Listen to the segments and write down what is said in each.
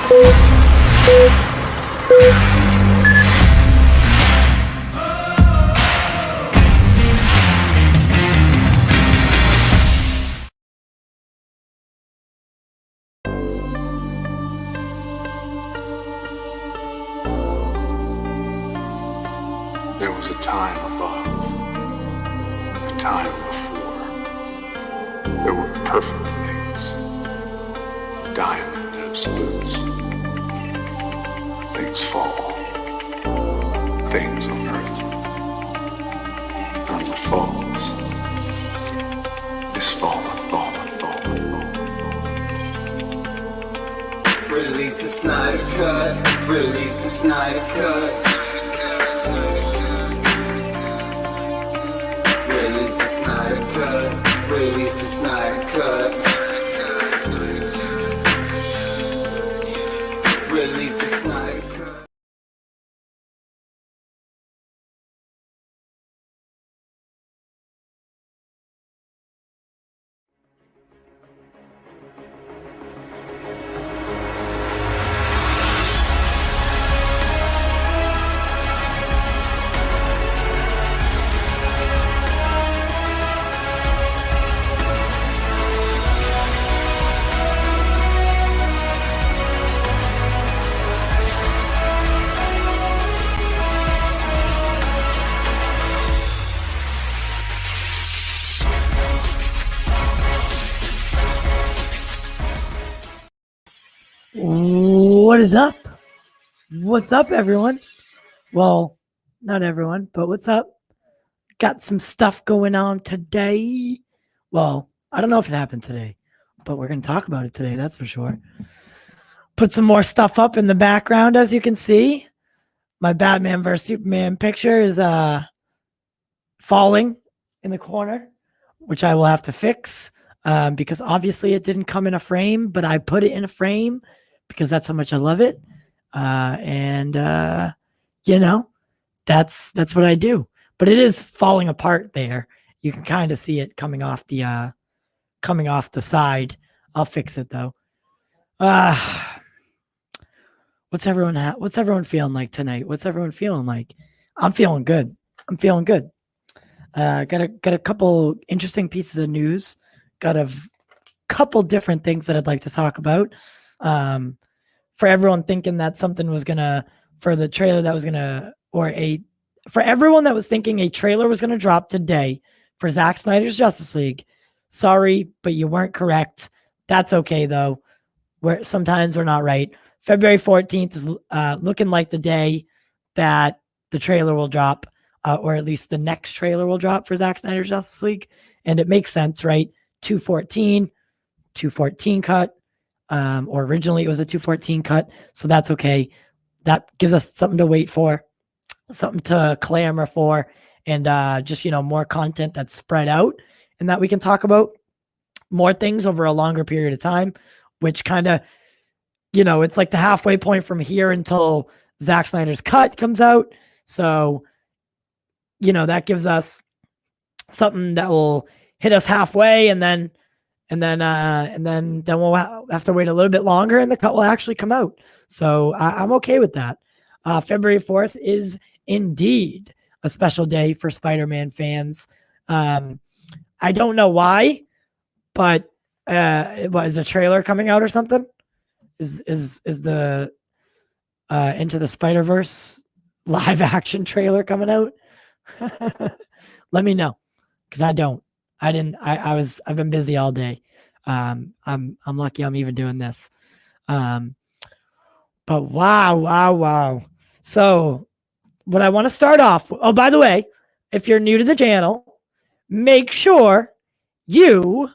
There was a time above, a time before. There were perfect things, diamond absolutes. Things fall, things unearthed. And what falls is fallen. Release the Snyder Cut, release the Snyder Cut. Release the Snyder Cut, release the Snyder Cut. Release the Snyder Cut. What is up? What's up, everyone? Well, not everyone, but what's up? Got some stuff going on today. Well, I don't know if it happened today, but we're going to talk about it today, that's for sure. Put some more stuff up in the background, as you can see. My Batman vs. Superman picture is falling in the corner, which I will have to fix because obviously it didn't come in a frame, but I put it in a frame because that's how much I love it. You know, that's what I do. But it is falling apart there. You can kind of see it coming off the side. I'll fix it though. What's everyone feeling like tonight? What's everyone feeling like? I'm feeling good. Got a couple interesting pieces of news. Got a couple different things that I'd like to talk about. For everyone thinking that something was gonna, for the trailer that was gonna, for everyone that was thinking a trailer was gonna drop today for Zack Snyder's Justice League, sorry, but you weren't correct. That's okay though. Sometimes we're not right. February 14th is looking like the day that the trailer will drop, or at least the next trailer will drop for Zack Snyder's Justice League. And it makes sense, right? 214 cut. Or originally it was a 214 cut, so that's okay. That gives us something to wait for, something to clamor for, and just, more content that's spread out and that we can talk about more things over a longer period of time, which kind of, it's like the halfway point from here until Zack Snyder's cut comes out. So, that gives us something that will hit us halfway, and then we'll have to wait a little bit longer and the cut will actually come out. So I'm okay with that. February 4th is indeed a special day for Spider-Man fans. I don't know why, but is a trailer coming out or something? Is the Into the Spider-Verse live action trailer coming out? Let me know, because I've been busy all day. I'm lucky I'm even doing this. But wow. So what I want to start off with, oh, by the way, if you're new to the channel, make sure you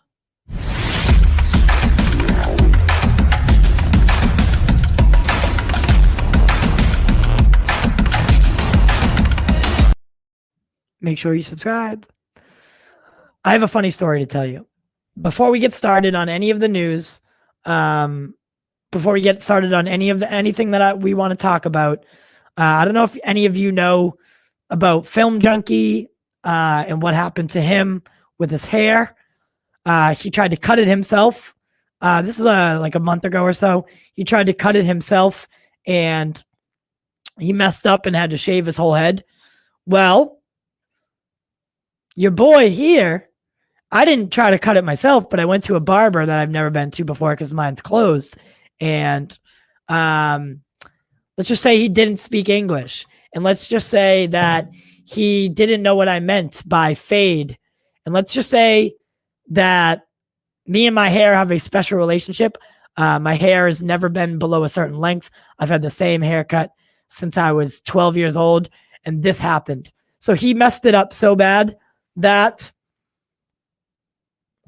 subscribe. I have a funny story to tell you. Before we get started on any of the news, before we get started on anything that we want to talk about, I don't know if any of you know about Film Junkie and what happened to him with his hair. He tried to cut it himself, This is like a month ago or so. He tried to cut it himself and he messed up and had to shave his whole head. Well, your boy here, I didn't try to cut it myself, but I went to a barber that I've never been to before because mine's closed. And let's just say he didn't speak English. And let's just say that he didn't know what I meant by fade. And let's just say that me and my hair have a special relationship. My hair has never been below a certain length. I've had the same haircut since I was 12 years old, and this happened. So he messed it up so bad that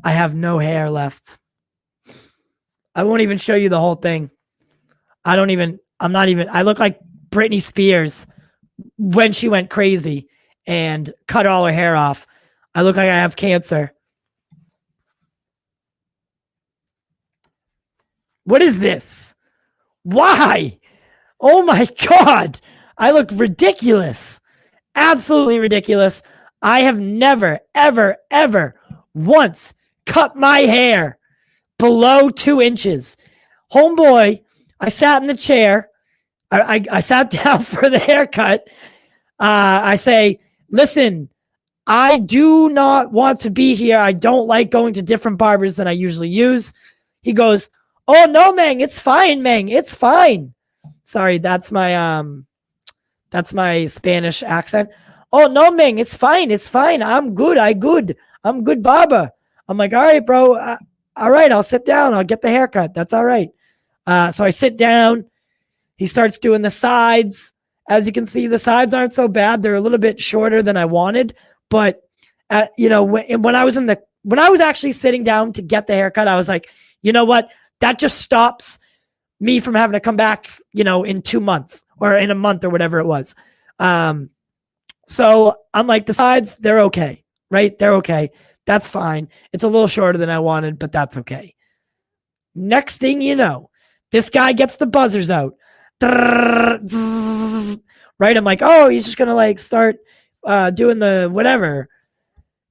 I have no hair left. I won't even show you the whole thing. I look like Britney Spears when she went crazy and cut all her hair off. I look like I have cancer. What is this? Why? Oh my God. I look ridiculous. Absolutely ridiculous. I have never, ever, ever once cut my hair below 2 inches. Homeboy, I sat in the chair. I sat down for the haircut. I say, listen, I do not want to be here. I don't like going to different barbers than I usually use. He goes, oh no, Meng, it's fine, Meng. It's fine. Sorry, that's my Spanish accent. Oh no, Meng, it's fine. It's fine. I'm good. I'm good barber. I'm like, all right, bro. All right, I'll sit down. I'll get the haircut. That's all right. So I sit down. He starts doing the sides. As you can see, the sides aren't so bad. They're a little bit shorter than I wanted. But, when I was actually sitting down to get the haircut, I was like, you know what? That just stops me from having to come back, in 2 months or in a month or whatever it was. So I'm like, the sides, they're okay, right? They're okay. That's fine. It's a little shorter than I wanted, but that's okay. Next thing you know, this guy gets the buzzers out. Right? I'm like, oh, he's just going to start doing the whatever.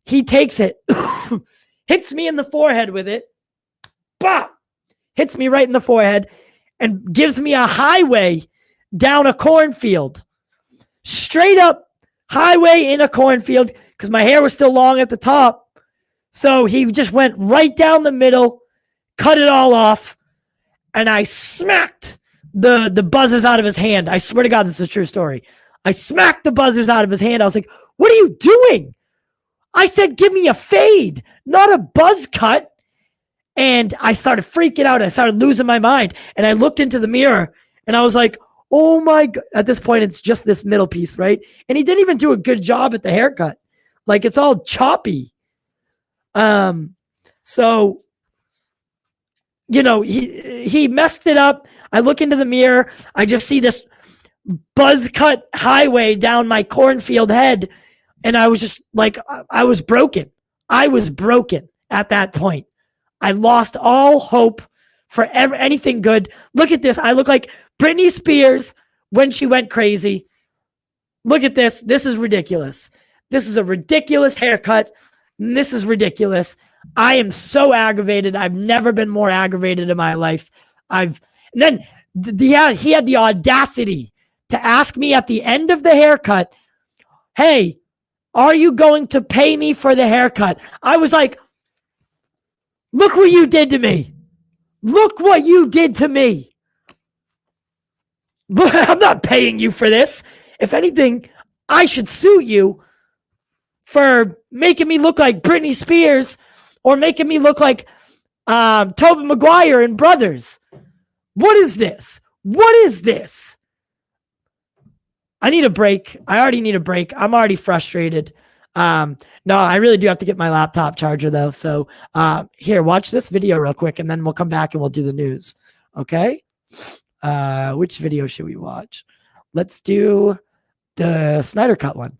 He takes it, hits me in the forehead with it. Bah! Hits me right in the forehead and gives me a highway down a cornfield. Straight up highway in a cornfield because my hair was still long at the top. So he just went right down the middle, cut it all off, and I smacked the buzzers out of his hand. I swear to God, this is a true story. I smacked the buzzers out of his hand. I was like, what are you doing? I said, give me a fade, not a buzz cut. And I started freaking out. I started losing my mind. And I looked into the mirror and I was like, oh my God. At this point, it's just this middle piece, right? And he didn't even do a good job at the haircut. It's all choppy. So, he messed it up. I look into the mirror. I just see this buzz cut highway down my cornfield head. And I was just like, I was broken. I was broken at that point. I lost all hope for anything good. Look at this. I look like Britney Spears when she went crazy. Look at this. This is ridiculous. This is a ridiculous haircut. This is ridiculous. I am so aggravated. I've never been more aggravated in my life. And then he had the audacity to ask me at the end of the haircut, hey, are you going to pay me for the haircut? I was like, look what you did to me. Look what you did to me. I'm not paying you for this. If anything, I should sue you for making me look like Britney Spears or making me look like Tobey Maguire and Brothers. What is this? What is this? I need a break. I already need a break. I'm already frustrated. No, I really do have to get my laptop charger though. So here, watch this video real quick and then we'll come back and we'll do the news. Okay. Which video should we watch? Let's do the Snyder Cut one.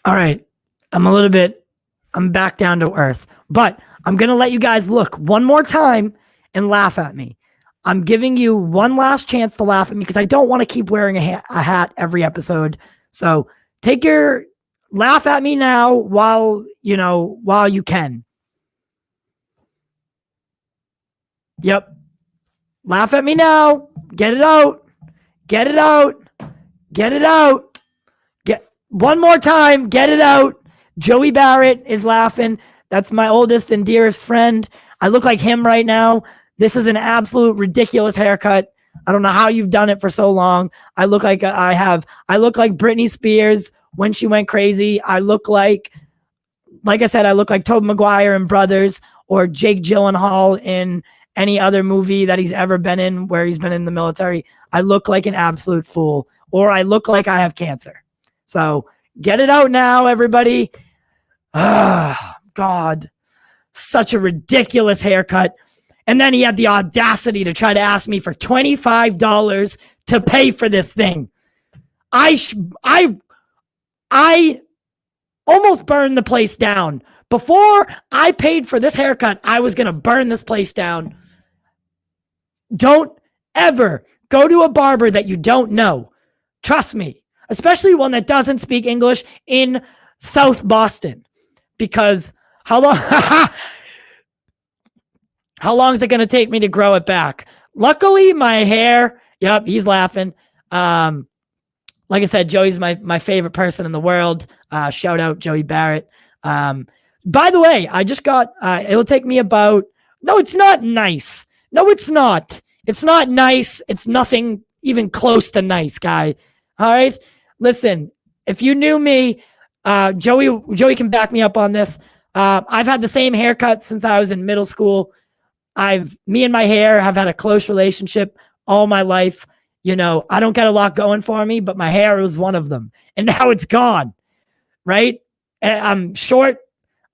All right. I'm back down to earth, but I'm going to let you guys look one more time and laugh at me. I'm giving you one last chance to laugh at me because I don't want to keep wearing a hat every episode. So laugh at me now while you can. Yep. Laugh at me now. Get it out. Get it out. Get it out. One more time. Get it out. Joey Barrett is laughing. That's my oldest and dearest friend. I look like him right now. This is an absolute ridiculous haircut. I don't know how you've done it for so long. I look like Britney Spears when she went crazy. I look like I said, I look like Tobey Maguire in Brothers or Jake Gyllenhaal in any other movie that he's ever been in where he's been in the military. I look like an absolute fool, or I look like I have cancer. So get it out now, everybody. God, such a ridiculous haircut. And then he had the audacity to try to ask me for $25 to pay for this thing. I almost burned the place down. Before I paid for this haircut, I was going to burn this place down. Don't ever go to a barber that you don't know. Trust me, especially one that doesn't speak English in South Boston. Because how long is it going to take me to grow it back? Luckily, my hair, yep, he's laughing. Like I said, Joey's my favorite person in the world. Shout out Joey Barrett. By the way, I just got, it'll take me about, no, it's not nice. No, it's not. It's not nice. It's nothing even close to nice, guy. All right. Listen, if you knew me, Joey can back me up on this. I've had the same haircut since I was in middle school. Me and my hair have had a close relationship all my life. You know, I don't got a lot going for me, but my hair was one of them. And now it's gone. Right? I'm short.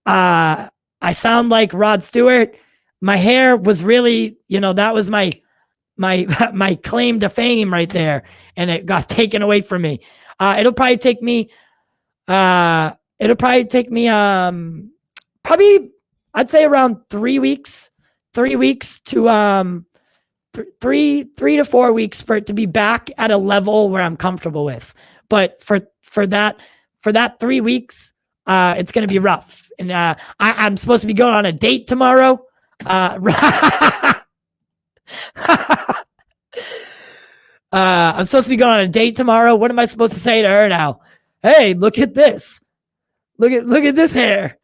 I sound like Rod Stewart. My hair was really, that was my claim to fame right there. And it got taken away from me. It'll probably take me, probably I'd say around 3 weeks, 3 weeks to, 3 to 4 weeks for it to be back at a level where I'm comfortable with. But for that 3 weeks, it's going to be rough. And I'm supposed to be going on a date tomorrow. I'm supposed to be going on a date tomorrow. What am I supposed to say to her now? Hey, look at this. Look at this hair,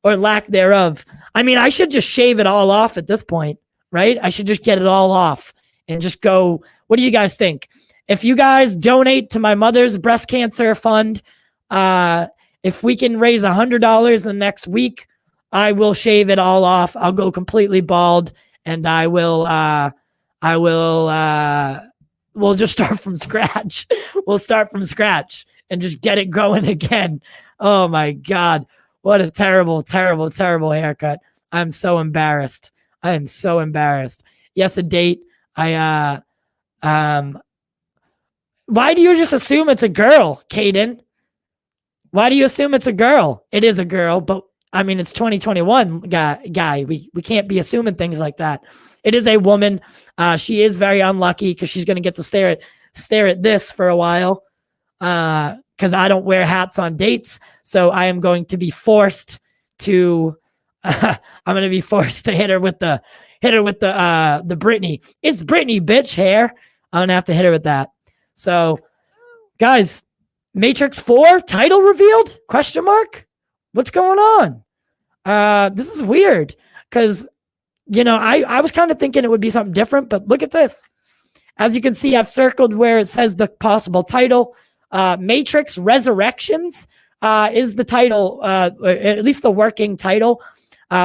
or lack thereof. I mean, I should just shave it all off at this point, right? I should just get it all off and just go. What do you guys think? If you guys donate to my mother's breast cancer fund, if we can raise $100 in the next week, I will shave it all off. I'll go completely bald, and we'll just start from scratch. We'll start from scratch and just get it going again. Oh my God. What a terrible, terrible, terrible haircut. I'm so embarrassed. I am so embarrassed. Yes, a date. Why do you just assume it's a girl, Caden? Why do you assume it's a girl? It is a girl, but I mean, it's 2021, guy. We can't be assuming things like that. It is a woman. She is very unlucky because she's going to get to stare at this for a while. Because I don't wear hats on dates, so I am going to be forced to. I'm going to be forced to hit her with the Britney. It's Britney, bitch, hair. I'm gonna have to hit her with that. So, guys, Matrix 4 title revealed? Question mark? What's going on? This is weird because, I was kind of thinking it would be something different, but look at this. As you can see, I've circled where it says the possible title. Matrix Resurrections is the title, at least the working title.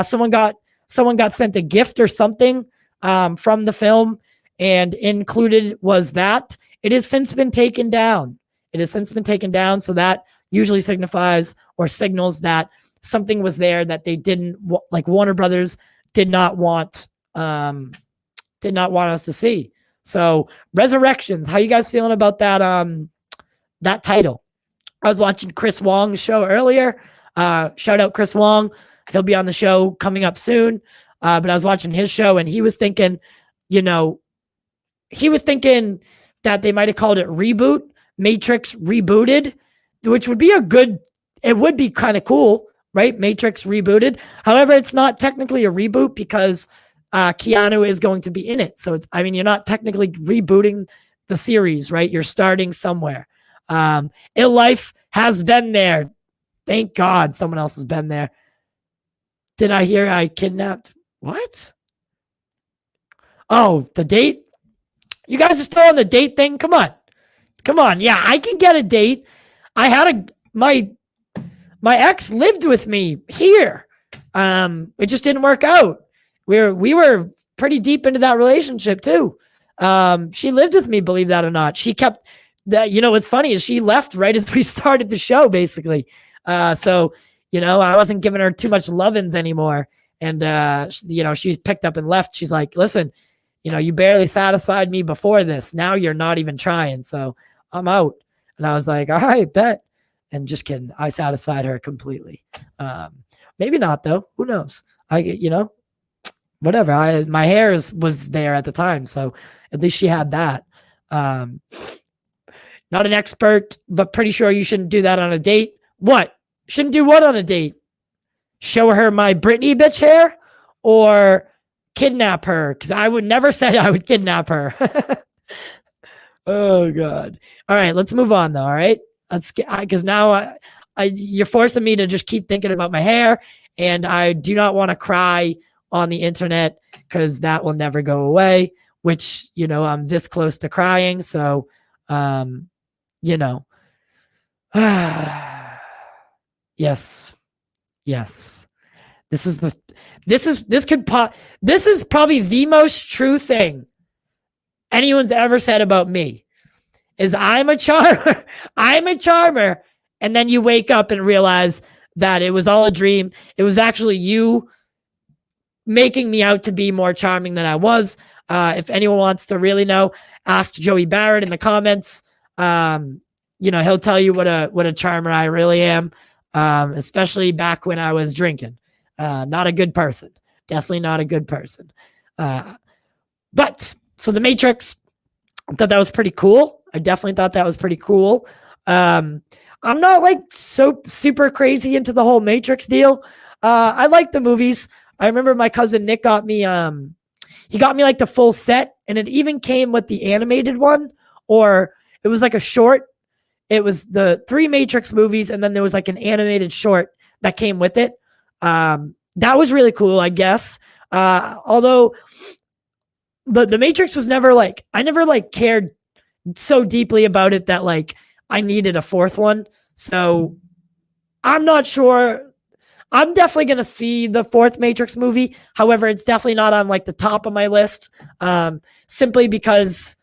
Someone got sent a gift or something from the film, and included was that. It has since been taken down. So that usually signifies or signals that something was there that they didn't like. Warner Brothers did not want us to see. So Resurrections, how you guys feeling about that? That title? I was watching Chris Wong's show earlier. Shout out Chris Wong. He'll be on the show coming up soon. But I was watching his show and he was thinking, that they might have called it Reboot, Matrix Rebooted, which would be it would be kind of cool, right? Matrix Rebooted. However, it's not technically a reboot because Keanu is going to be in it. So you're not technically rebooting the series, right? You're starting somewhere. Ill Life has been there. Thank God someone else has been there. Did I hear I kidnapped? What? Oh, the date? You guys are still on the date thing? Come on. Yeah, I can get a date. I had my ex lived with me here. It just didn't work out. We were pretty deep into that relationship too. She lived with me, believe that or not. She kept that, what's funny is she left right as we started the show, basically. So I wasn't giving her too much lovins anymore. And, she picked up and left. She's like, listen, you barely satisfied me before this. Now you're not even trying. So I'm out. And I was like, all right, bet. And just kidding. I satisfied her completely. Maybe not though. Who knows? Whatever. My hair was there at the time. So at least she had that. Not an expert, but pretty sure you shouldn't do that on a date. What? Shouldn't do what on a date? Show her my Britney bitch hair or kidnap her? Because I would never say I would kidnap her. Oh God. All right, let's move on though. All right. Let's get, because now you're forcing me to just keep thinking about my hair, and I do not want to cry on the internet because that will never go away, which, I'm this close to crying. So, yes. This is probably the most true thing anyone's ever said about me is I'm a charmer. I'm a charmer. And then you wake up and realize that it was all a dream. It was actually you making me out to be more charming than I was. If anyone wants to really know, ask Joey Barrett in the comments. He'll tell you what a charmer I really am. Especially back when I was drinking. Not a good person. Definitely not a good person. But so the Matrix, I thought that was pretty cool. I definitely thought that was pretty cool. I'm not like so super crazy into the whole Matrix deal. I like the movies. I remember my cousin Nick got me, he got me like the full set, and it even came with the animated one, or it was like a short. It was the 3 Matrix movies, and then there was like an animated short that came with it. That was really cool, I guess. Although the Matrix was never like, I never like cared so deeply about it that like I needed a 4th one. So I'm not sure. I'm definitely going to see the 4th Matrix movie. However, it's definitely not on like the top of my list. Simply because,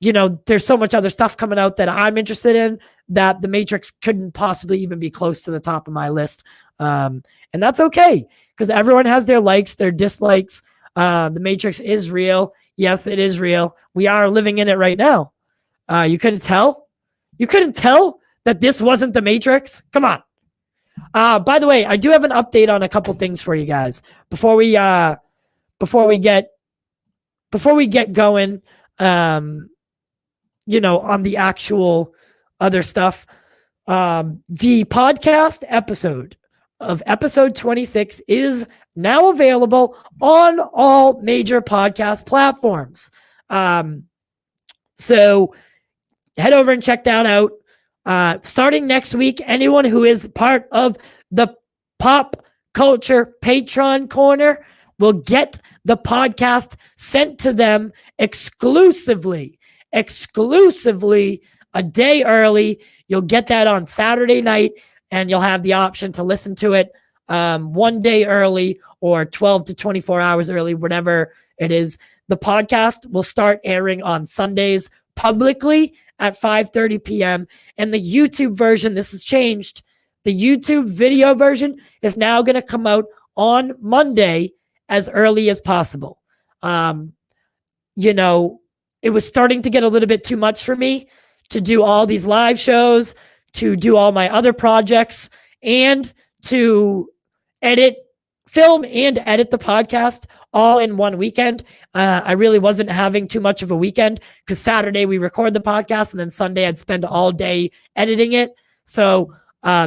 there's so much other stuff coming out that I'm interested in that the Matrix couldn't possibly even be close to the top of my list. And that's okay, because everyone has their likes, their dislikes. The Matrix is real. Yes, it is real. We are living in it right now. You couldn't tell? You couldn't tell that this wasn't the Matrix? Come on. By the way, I do have an update on a couple things for you guys before we get going. On the actual other stuff. The podcast episode of episode 26 is now available on all major podcast platforms. So head over and check that out. Starting next week, anyone who is part of the Pop Culture Patreon Corner will get the podcast sent to them exclusively a day early. You'll get that on Saturday night, and you'll have the option to listen to it one day early or 12 to 24 hours early, whatever it is. The podcast will start airing on Sundays publicly at 5:30 p.m. And the YouTube version, this has changed. The YouTube video version is now going to come out on Monday as early as possible. It was starting to get a little bit too much for me to do all these live shows, to do all my other projects and to film and edit the podcast all in one weekend. I really wasn't having too much of a weekend because Saturday we record the podcast and then Sunday I'd spend all day editing it. So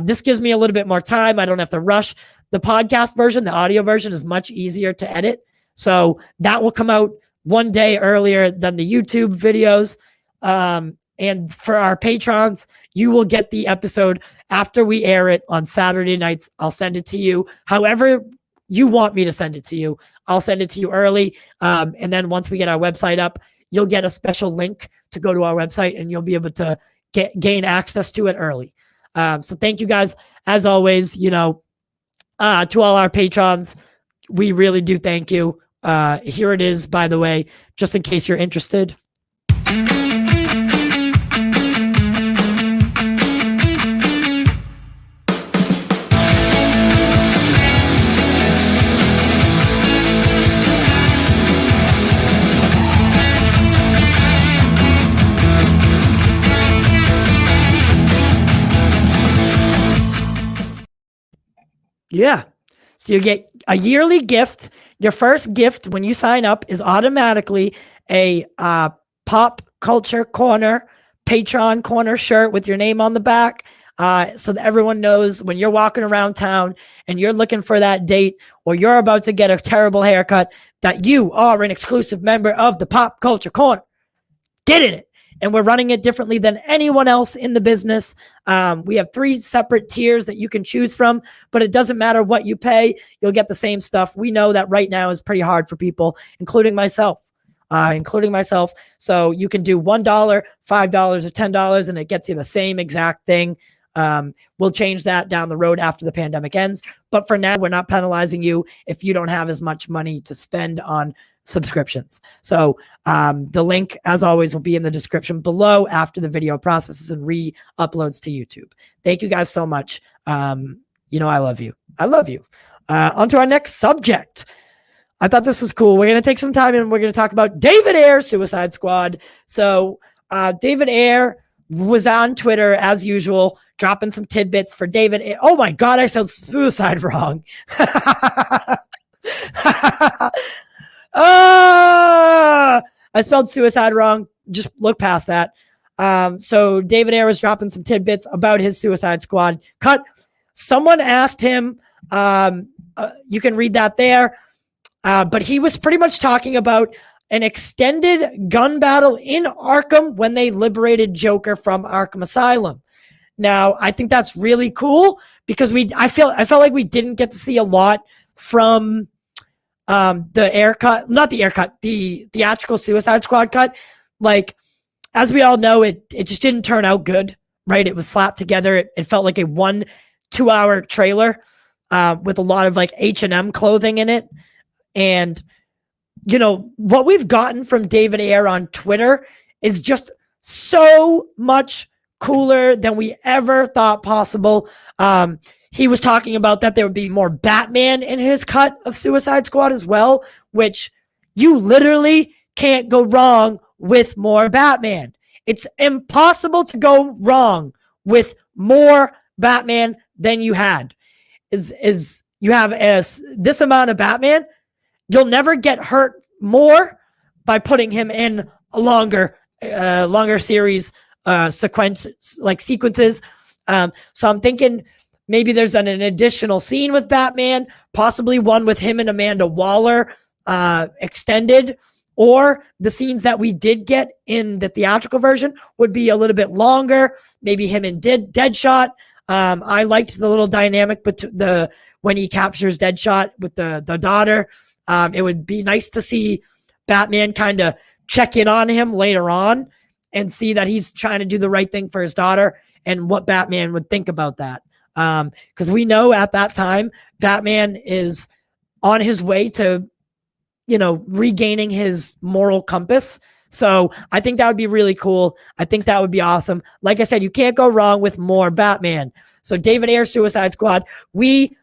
this gives me a little bit more time. I don't have to rush. The podcast version, the audio version is much easier to edit. So that will come out one day earlier than the YouTube videos. And for our patrons, you will get the episode after we air it on Saturday nights. I'll send it to you however you want me to send it to you. I'll send it to you early. And then once we get our website up, you'll get a special link to go to our website and you'll be able to gain access to it early. So thank you guys. As always, to all our patrons, we really do thank you. Here it is, by the way, just in case you're interested. Yeah. So you get a yearly gift. Your first gift when you sign up is automatically a Pop Culture Corner, Patreon Corner shirt with your name on the back. So that everyone knows when you're walking around town and you're looking for that date or you're about to get a terrible haircut that you are an exclusive member of the Pop Culture Corner. Get in it. And we're running it differently than anyone else in the business. We have 3 separate tiers that you can choose from, but it doesn't matter what you pay. You'll get the same stuff. We know that right now is pretty hard for people, including myself. So you can do $1, $5, or $10, and it gets you the same exact thing. We'll change that down the road after the pandemic ends. But for now, we're not penalizing you if you don't have as much money to spend on subscriptions. So the link, as always, will be in the description below after the video processes and re-uploads to YouTube. Thank you guys so much. I love you. I love you. On to our next subject. I thought this was cool. We're going to take some time and we're going to talk about David Ayer Suicide Squad. So David Ayer was on Twitter as usual, dropping some tidbits for David Ayer. Oh my God, I said suicide wrong. I spelled suicide wrong. Just look past that. So David Ayer was dropping some tidbits about his Suicide Squad cut. Someone asked him, you can read that there, but he was pretty much talking about an extended gun battle in Arkham when they liberated Joker from Arkham Asylum. Now, I think that's really cool because I felt like we didn't get to see a lot from the theatrical Suicide Squad cut. Like, as we all know, it just didn't turn out good, right? It was slapped together. It felt like a 1-2 hour trailer with a lot of like H&M clothing in it. And, what we've gotten from David Ayer on Twitter is just so much cooler than we ever thought possible. He was talking about that there would be more Batman in his cut of Suicide Squad as well, which you literally can't go wrong with more Batman. It's impossible to go wrong with more Batman than you had. Is you have this amount of Batman, you'll never get hurt more by putting him in a longer series sequences. So I'm thinking maybe there's an additional scene with Batman, possibly one with him and Amanda Waller extended, or the scenes that we did get in the theatrical version would be a little bit longer, maybe him and Deadshot. I liked the little dynamic when he captures Deadshot with the daughter. It would be nice to see Batman kind of check in on him later on and see that he's trying to do the right thing for his daughter and what Batman would think about that. Because we know at that time, Batman is on his way to, regaining his moral compass. So I think that would be really cool. I think that would be awesome. Like I said, you can't go wrong with more Batman. So David Ayer Suicide Squad, we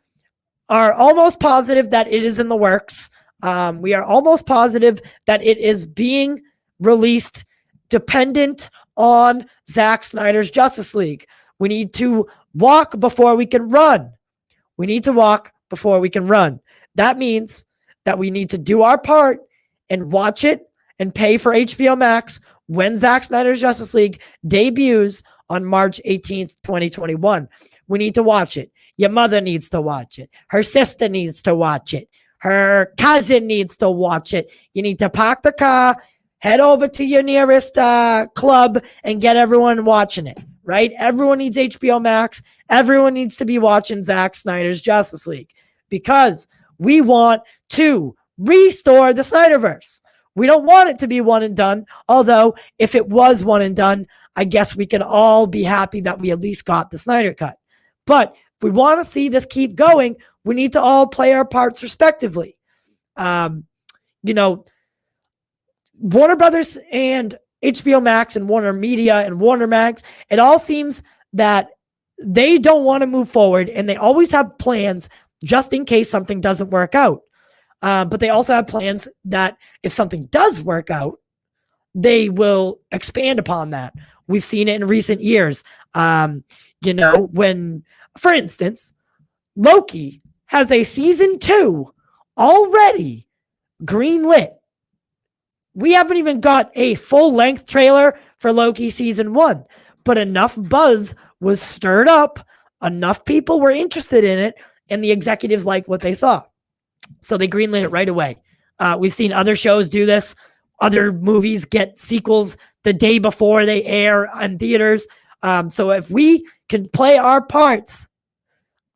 are almost positive that it is in the works. We are almost positive that it is being released dependent on Zack Snyder's Justice League. We need to walk before we can run. We need to walk before we can run. That means that we need to do our part and watch it and pay for HBO Max when Zack Snyder's Justice League debuts on March 18th, 2021. We need to watch it. Your mother needs to watch it. Her sister needs to watch it. Her cousin needs to watch it. You need to park the car, head over to your nearest club, and get everyone watching it, right? Everyone needs HBO Max. Everyone needs to be watching Zack Snyder's Justice League because we want to restore the Snyderverse. We don't want it to be one and done, although if it was one and done, I guess we can all be happy that we at least got the Snyder Cut. But if we want to see this keep going, we need to all play our parts respectively. Warner Brothers and HBO Max and Warner Media and Warner Max, it all seems that they don't want to move forward and they always have plans just in case something doesn't work out. But they also have plans that if something does work out, they will expand upon that. We've seen it in recent years. When, for instance, Loki has a season 2 already greenlit. We haven't even got a full-length trailer for Loki season 1, but enough buzz was stirred up, enough people were interested in it, and the executives liked what they saw. So they greenlit it right away. We've seen other shows do this. Other movies get sequels the day before they air in theaters. So if we can play our parts,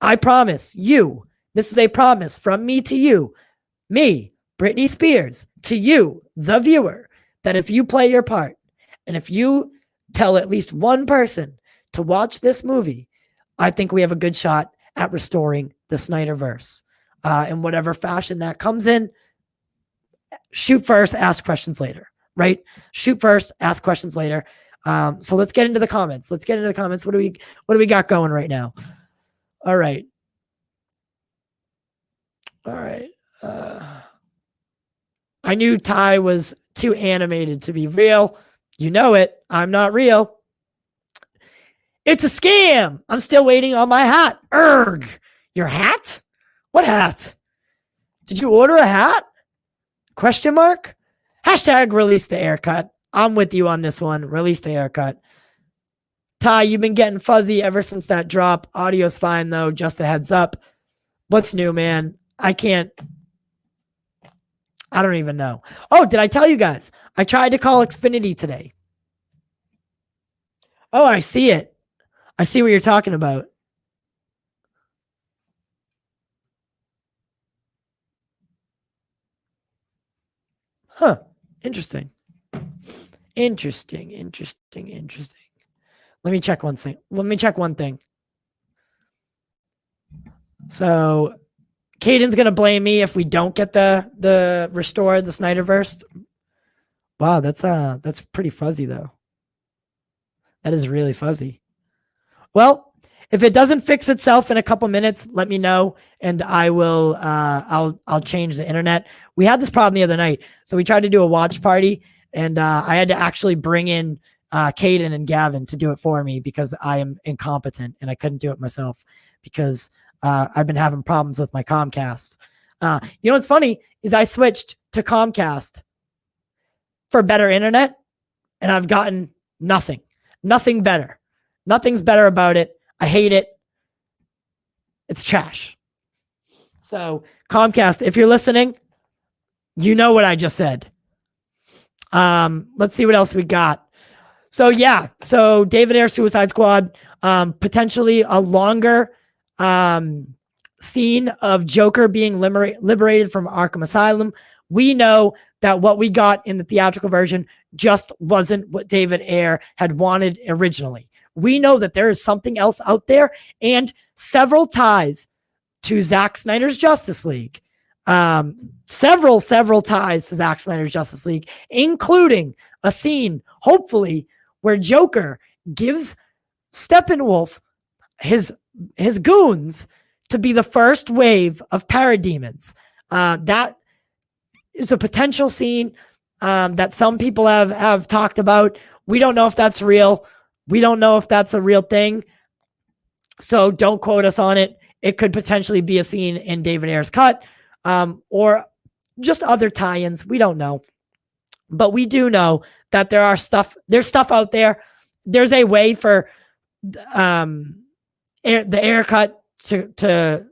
I promise you, this is a promise from me to you, me, Britney Spears, to you, the viewer, that if you play your part and if you tell at least one person to watch this movie, I think we have a good shot at restoring the Snyderverse. In whatever fashion that comes in, shoot first, ask questions later, right? Shoot first, ask questions later. So let's get into the comments. What do we got going right now? All right. I knew Ty was too animated to be real. You know it. I'm not real. It's a scam. I'm still waiting on my hat. Erg. Your hat? What hat? Did you order a hat? Question mark? Hashtag release the haircut. I'm with you on this one. Release the haircut. Ty, you've been getting fuzzy ever since that drop. Audio's fine though. Just a heads up. What's new, man? I don't even know. Oh, did I tell you guys? I tried to call Xfinity today. Oh, I see it. I see what you're talking about. Huh. Interesting. Let me check one thing. So Caden's gonna blame me if we don't get the restore the Snyderverse. Wow, that's pretty fuzzy though. That is really fuzzy. Well, if it doesn't fix itself in a couple minutes, let me know and I will I'll change the internet. We had this problem the other night. So we tried to do a watch party and I had to actually bring in Caden and Gavin to do it for me because I am incompetent and I couldn't do it myself because I've been having problems with my Comcast. You know what's funny is I switched to Comcast for better internet and I've gotten nothing better. Nothing's better about it. I hate it. It's trash. So Comcast, if you're listening, you know what I just said. Let's see what else we got. So yeah, so David Ayer Suicide Squad, potentially a longer scene of Joker being liberated from Arkham Asylum. We know that what we got in the theatrical version just wasn't what David Ayer had wanted originally. We know that there is something else out there and several ties to Zack Snyder's Justice League. Several ties to Zack Snyder's Justice League, including a scene, hopefully, where Joker gives Steppenwolf his goons to be the first wave of parademons. That is a potential scene that some people have talked about. We don't know if that's real. We don't know if that's a real thing. So don't quote us on it. It could potentially be a scene in David Ayer's cut, or just other tie-ins. We don't know. But we do know that there's stuff out there. There's a way for the Ayer cut to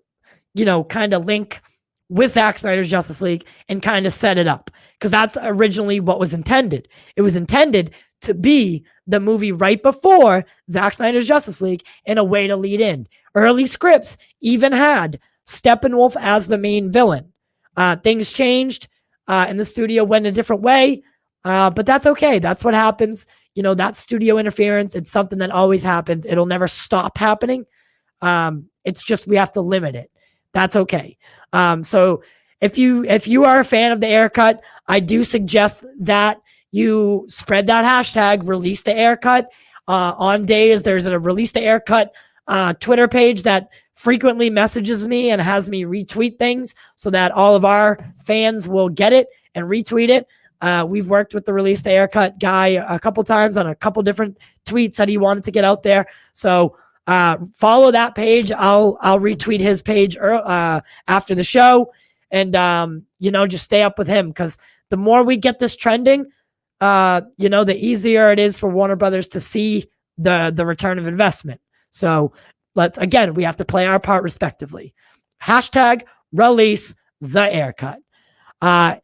kind of link with Zack Snyder's Justice League and kind of set it up, because that's originally what was intended. It was intended to be the movie right before Zack Snyder's Justice League and a way to lead in. Early scripts even had Steppenwolf as the main villain. Things changed and the studio went a different way, but that's okay. That's what happens. That studio interference, it's something that always happens. It'll never stop happening. It's just we have to limit it. That's okay. So if you are a fan of the Ayer cut, I do suggest that you spread that hashtag, release the Ayer cut. On days, there's a release the Ayer cut Twitter page that frequently messages me and has me retweet things so that all of our fans will get it and retweet it. We've worked with the release the Ayer cut guy a couple times on a couple different tweets that he wanted to get out there. So follow that page. I'll retweet his page after the show, and just stay up with him, because the more we get this trending, the easier it is for Warner Brothers to see the return of investment. So we have to play our part respectively. Hashtag release the Ayer cut.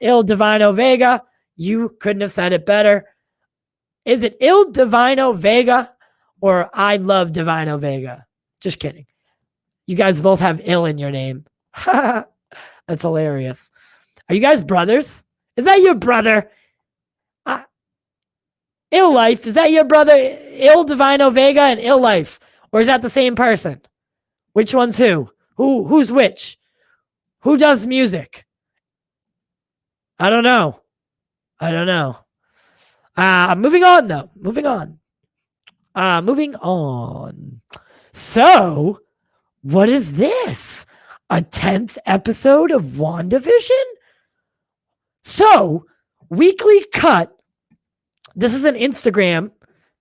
Il Divino Vega, you couldn't have said it better. Is it Il Divino Vega or I love Divino Vega? Just kidding. You guys both have ill in your name. That's hilarious. Are you guys brothers? Is that your brother? Ill Life, is that your brother? Il Divino Vega and Ill Life? Or is that the same person? Which one's who? Who's which? Who does music? I don't know. Moving on though. Moving on. So, what is this? A 10th episode of WandaVision? So, Weekly Cut. This is an Instagram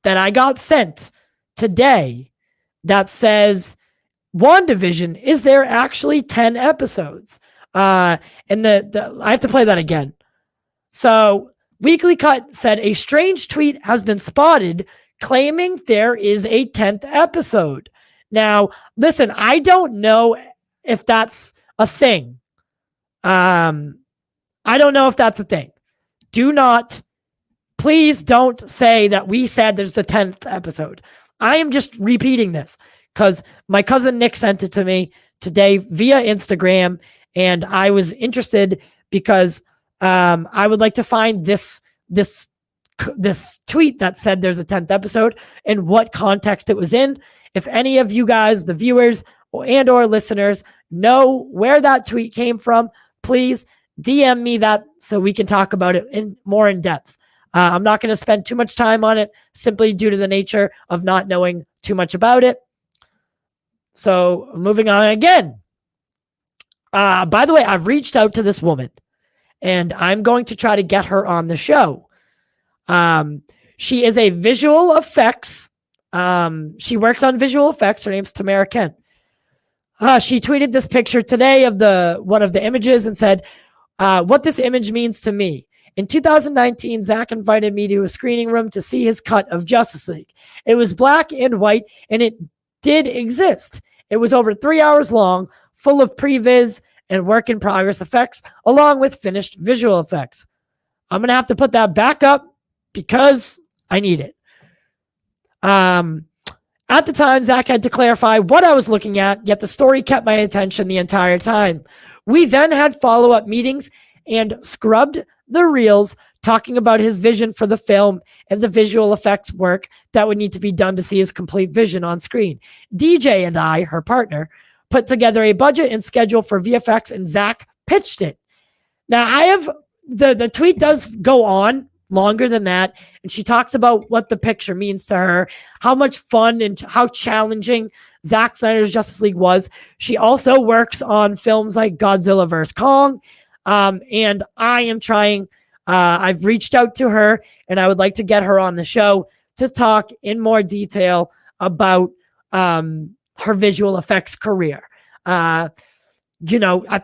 that I got sent today that says, WandaVision, is there actually 10 episodes? And I have to play that again. So Weekly Cut said a strange tweet has been spotted claiming there is a 10th episode. Now, listen, I don't know if that's a thing. I don't know if that's a thing. Please don't say that we said there's a 10th episode. I am just repeating this because my cousin Nick sent it to me today via Instagram, and I was interested because I would like to find this tweet that said there's a 10th episode and what context it was in. If any of you guys, the viewers and or listeners, know where that tweet came from, please DM me that so we can talk about it more in depth. I'm not going to spend too much time on it simply due to the nature of not knowing too much about it. So moving on again. By the way, I've reached out to this woman and I'm going to try to get her on the show. She is a visual effects. She works on visual effects. Her name's Tamara Kent. She tweeted this picture today of one of the images and said, what this image means to me. In 2019, Zack invited me to a screening room to see his cut of Justice League. It was black and white, and it did exist. It was over 3 hours long, full of previs and work-in-progress effects, along with finished visual effects. I'm going to have to put that back up because I need it. At the time, Zack had to clarify what I was looking at, yet the story kept my attention the entire time. We then had follow-up meetings and scrubbed the reels, talking about his vision for the film and the visual effects work that would need to be done to see his complete vision on screen. DJ and I, her partner, put together a budget and schedule for VFX, and Zack pitched it. Now, I have the tweet does go on longer than that, and she talks about what the picture means to her, how much fun and how challenging Zack Snyder's Justice League was. She also works on films like Godzilla vs. Kong, and I am trying, I've reached out to her, and I would like to get her on the show to talk in more detail about her visual effects career. I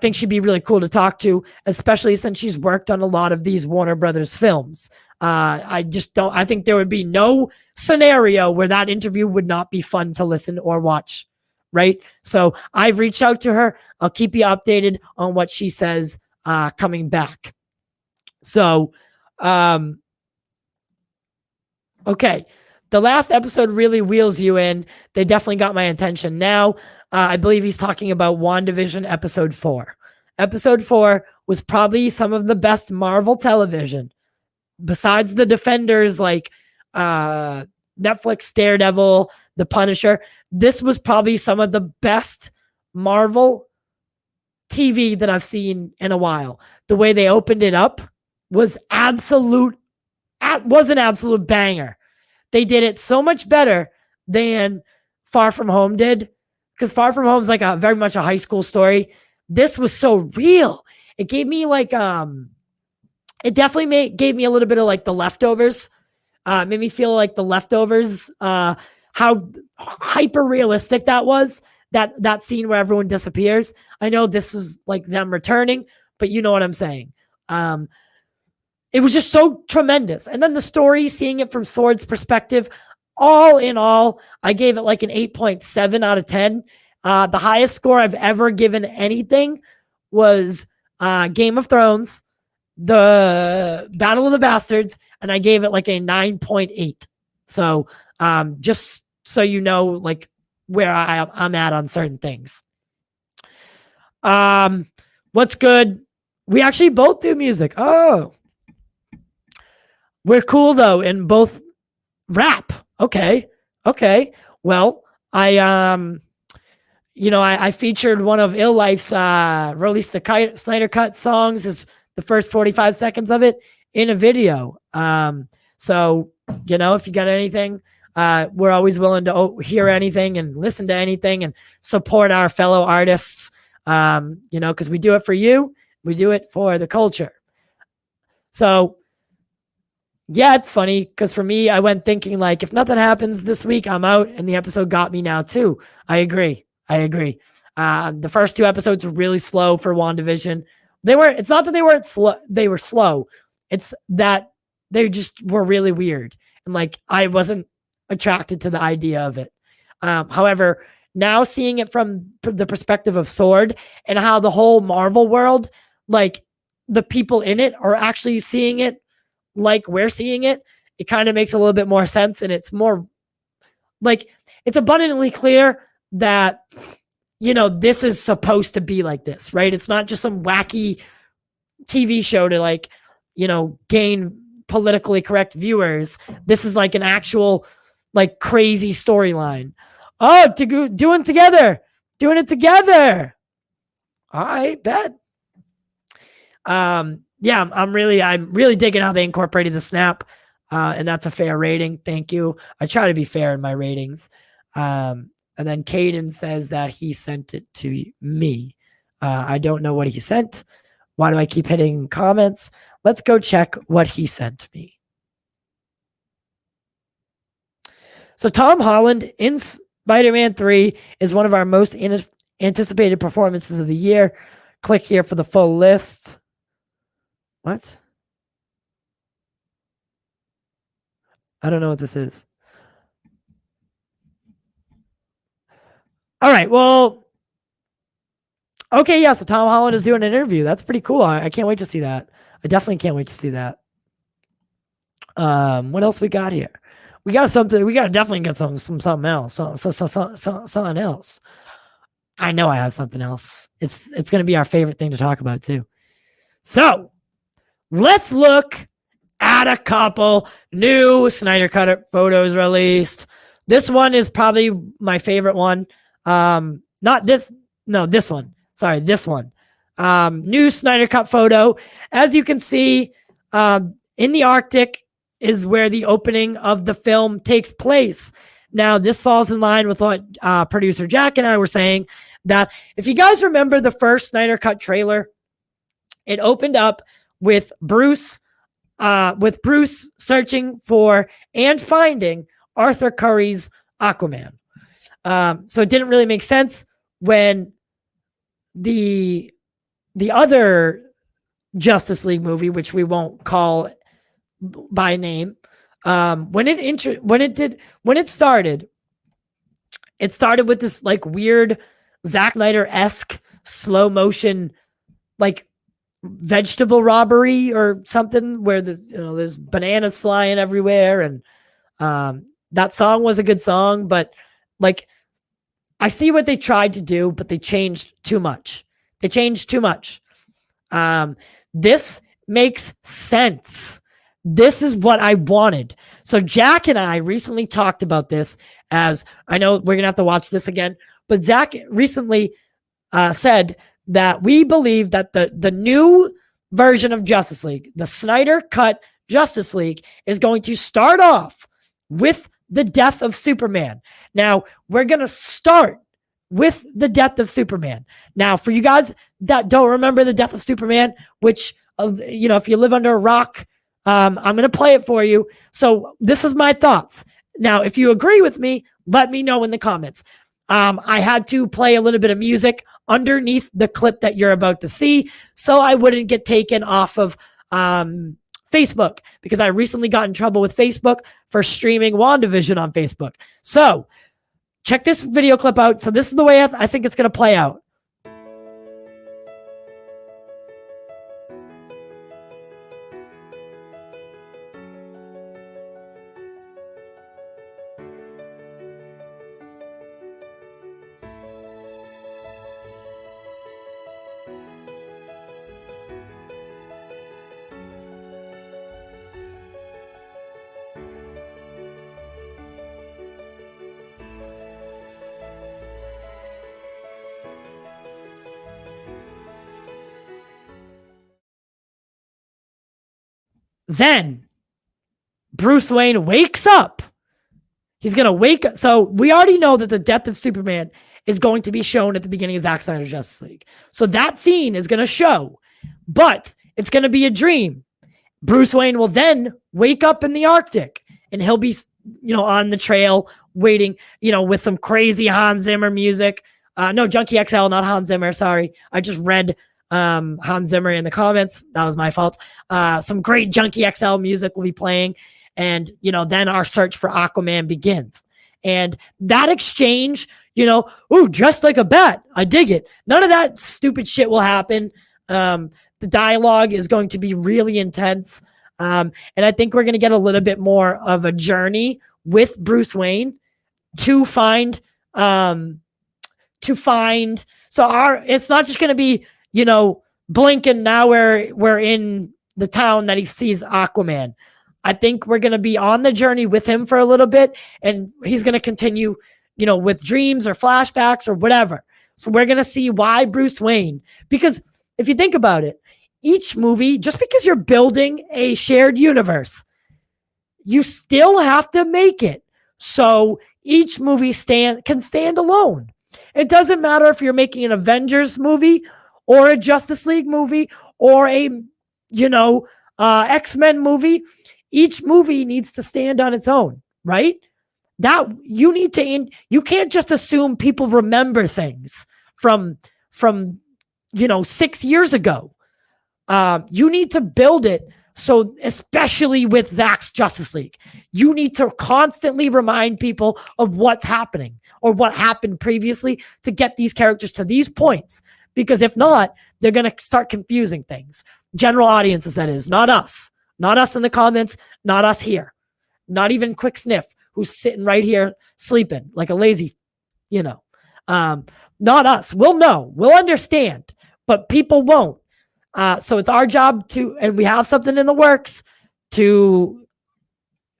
think she'd be really cool to talk to, especially since she's worked on a lot of these Warner Brothers films. I think there would be no scenario where that interview would not be fun to listen or watch. Right. So I've reached out to her. I'll keep you updated on what she says coming back. So, okay. The last episode really wheels you in. They definitely got my attention. Now, I believe he's talking about WandaVision episode 4. Episode 4 was probably some of the best Marvel television. Besides the Defenders, like Netflix Daredevil, The Punisher, this was probably some of the best Marvel TV that I've seen in a while. The way they opened it up was an absolute banger. They did it so much better than Far From Home did, because Far From Home is like very much a high school story. This was so real. It gave me like it definitely gave me a little bit of like The Leftovers. Made me feel like The Leftovers. How hyper realistic that was. That scene where everyone disappears. I know this is like them returning, but you know what I'm saying. It was just so tremendous. And then the story, seeing it from Sword's perspective, all in all, I gave it like an 8.7 out of 10. The highest score I've ever given anything was Game of Thrones, the Battle of the Bastards, and I gave it like a 9.8. So just so you know, like where I'm at on certain things. What's good? We actually both do music. Oh, we're cool though in both rap. Okay. Well, I featured one of Ill Life's released the Snyder Cut songs, is the first 45 seconds of it in a video. So, if you got anything, we're always willing to hear anything and listen to anything and support our fellow artists, because we do it for you. We do it for the culture. So, yeah, it's funny because for me, I went thinking like, if nothing happens this week, I'm out, and the episode got me now too. I agree. The first 2 episodes were really slow for WandaVision. It's not that they weren't slow. They were slow. It's that they just were really weird. And like, I wasn't attracted to the idea of it. However, now seeing it from the perspective of Sword and how the whole Marvel world, like the people in it are actually seeing it like we're seeing it, it kind of makes a little bit more sense. And it's more like, it's abundantly clear that, this is supposed to be like this, right? It's not just some wacky TV show to like, gain politically correct viewers. This is like an actual like crazy storyline. Oh, doing it together. All right, bet. Yeah, I'm really digging how they incorporated the snap. And that's a fair rating. Thank you. I try to be fair in my ratings. And then Caden says that he sent it to me. I don't know what he sent. Why do I keep hitting comments? Let's go check what he sent me. So Tom Holland in Spider-Man 3 is one of our most anticipated performances of the year. Click here for the full list. What? I don't know what this is. All right. Well, okay. Yeah. So Tom Holland is doing an interview. That's pretty cool. I can't wait to see that. I definitely can't wait to see that. What else we got here? We got something. We got definitely got something else. Something else. I know I have something else. It's going to be our favorite thing to talk about too. So let's look at a couple new Snyder Cut photos released. This one is probably my favorite one. This one. Sorry, this one. New Snyder Cup photo. As you can see, in the Arctic is where the opening of the film takes place. Now, this falls in line with what producer Jack and I were saying, that if you guys remember the first Snyder Cut trailer, it opened up with Bruce searching for and finding Arthur Curry's Aquaman. So it didn't really make sense when the other Justice League movie, which we won't call by name, when it started with this like weird Zack Snyder-esque slow motion like vegetable robbery or something where there's bananas flying everywhere, and that song was a good song, but like I see what they tried to do, but they changed too much. This makes sense. This is what I wanted. So Jack and I recently talked about this, as I know we're going to have to watch this again, but Zack recently said that we believe that the new version of Justice League, the Snyder Cut Justice League, is going to start off with the death of Superman. Now, we're going to start with the death of Superman. Now, for you guys that don't remember the death of Superman, which, if you live under a rock, I'm going to play it for you. So this is my thoughts. Now, if you agree with me, let me know in the comments. I had to play a little bit of music underneath the clip that you're about to see, so I wouldn't get taken off of Facebook, because I recently got in trouble with Facebook for streaming WandaVision on Facebook. So check this video clip out. So this is the way I think it's going to play out. Then Bruce Wayne wakes up. He's going to wake up. So we already know that the death of Superman is going to be shown at the beginning of Zack Snyder's Justice League. So that scene is going to show, but it's going to be a dream. Bruce Wayne will then wake up in the Arctic, and he'll be, on the trail waiting, with some crazy Hans Zimmer music. No, Junkie XL, not Hans Zimmer. Sorry. I just read Hans Zimmer in the comments. That was my fault. Some great Junkie XL music will be playing, and then our search for Aquaman begins. And that exchange, dressed like a bat, I dig it. None of that stupid shit will happen. The dialogue is going to be really intense, and I think we're going to get a little bit more of a journey with Bruce Wayne to find. So it's not just going to be, blink and now we're in the town that he sees Aquaman. I think we're going to be on the journey with him for a little bit, and he's going to continue, with dreams or flashbacks or whatever. So we're going to see why Bruce Wayne, because if you think about it, each movie, just because you're building a shared universe, you still have to make it so each movie can stand alone. It doesn't matter if you're making an Avengers movie or a Justice League movie or a, X-Men movie. Each movie needs to stand on its own, right? That you can't just assume people remember things from 6 years ago. You need to build it. So especially with Zack's Justice League, you need to constantly remind people of what's happening or what happened previously to get these characters to these points. Because if not, they're going to start confusing things. General audiences, that is, not us. Not us in the comments, not us here. Not even Quick Sniff, who's sitting right here sleeping like a lazy, not us. We'll know. We'll understand. But people won't. So it's our job and we have something in the works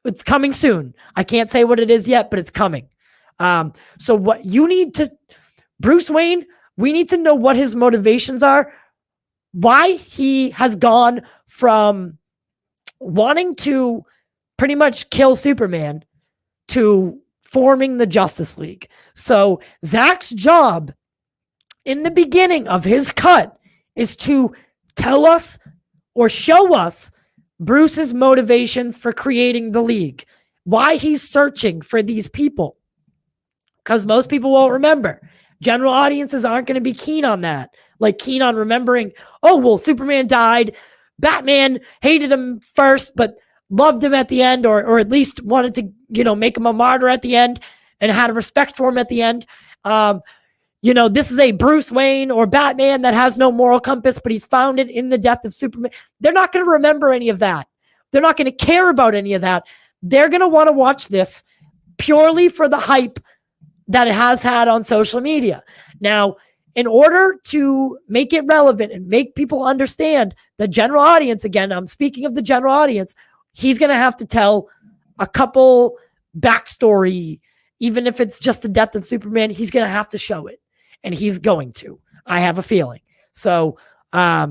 it's coming soon. I can't say what it is yet, but it's coming. So what you need to, Bruce Wayne, we need to know what his motivations are, why he has gone from wanting to pretty much kill Superman to forming the Justice League. So Zack's job in the beginning of his cut is to tell us or show us Bruce's motivations for creating the league, why he's searching for these people. because most people won't remember. General audiences aren't going to be keen on that. Like keen on remembering, oh, well, Superman died. Batman hated him first, but loved him at the end, or at least wanted to, make him a martyr at the end and had a respect for him at the end. This is a Bruce Wayne or Batman that has no moral compass, but he's found it in the death of Superman. They're not going to remember any of that. They're not going to care about any of that. They're going to want to watch this purely for the hype that it has had on social media. Now, in order to make it relevant and make people understand the general audience, again, I'm speaking of the general audience, he's going to have to tell a couple backstory, even if it's just the death of Superman, he's going to have to show it. And he's going to, I have a feeling. So, what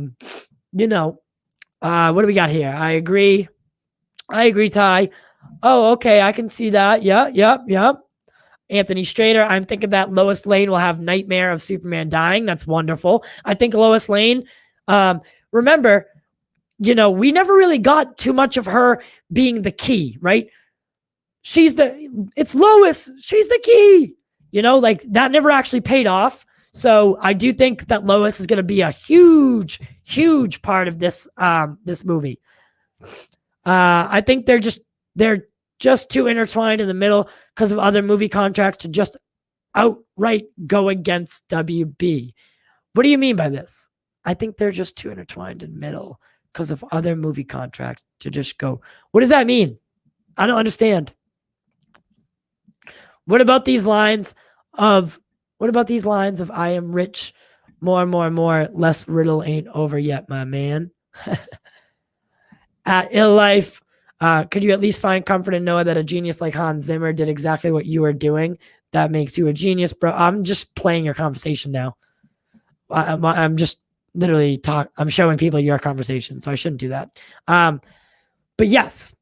do we got here? I agree, Ty. Oh, okay. I can see that. Yeah. Anthony Strader, I'm thinking that Lois Lane will have nightmare of Superman dying. That's wonderful. I think Lois Lane, remember, we never really got too much of her being the key, right? It's Lois. She's the key, that never actually paid off. So I do think that Lois is going to be a huge, huge part of this movie. I think they're just too intertwined in the middle because of other movie contracts to just outright go against WB. What do you mean by this? I think they're just too intertwined in the middle because of other movie contracts to just go. What does that mean? I don't understand. What about these lines of I am rich, more, less riddle ain't over yet, my man. At Ill Life, could you at least find comfort in knowing that a genius like Hans Zimmer did exactly what you were doing? That makes you a genius, bro. I'm just playing your conversation now. I'm just literally I'm showing people your conversation, so I shouldn't do that. But yes.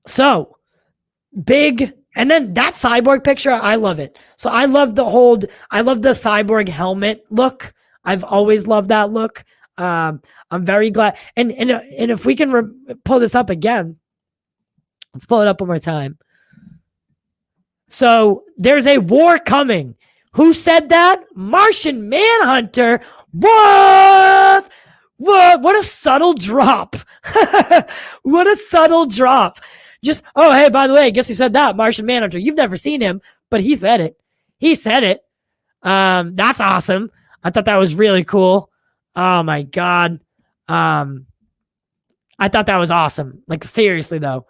So, big. And then that cyborg picture, I love it. So I love the cyborg helmet look. I've always loved that look. I'm very glad. And if we can pull this up again, let's pull it up one more time. So there's a war coming. Who said that? Martian Manhunter. What a subtle drop. What a subtle drop. Just, oh, hey, by the way, guess who said that? Martian Manhunter. You've never seen him, but he said it. That's awesome. I thought that was really cool. Oh, my God. I thought that was awesome. Like, seriously, though.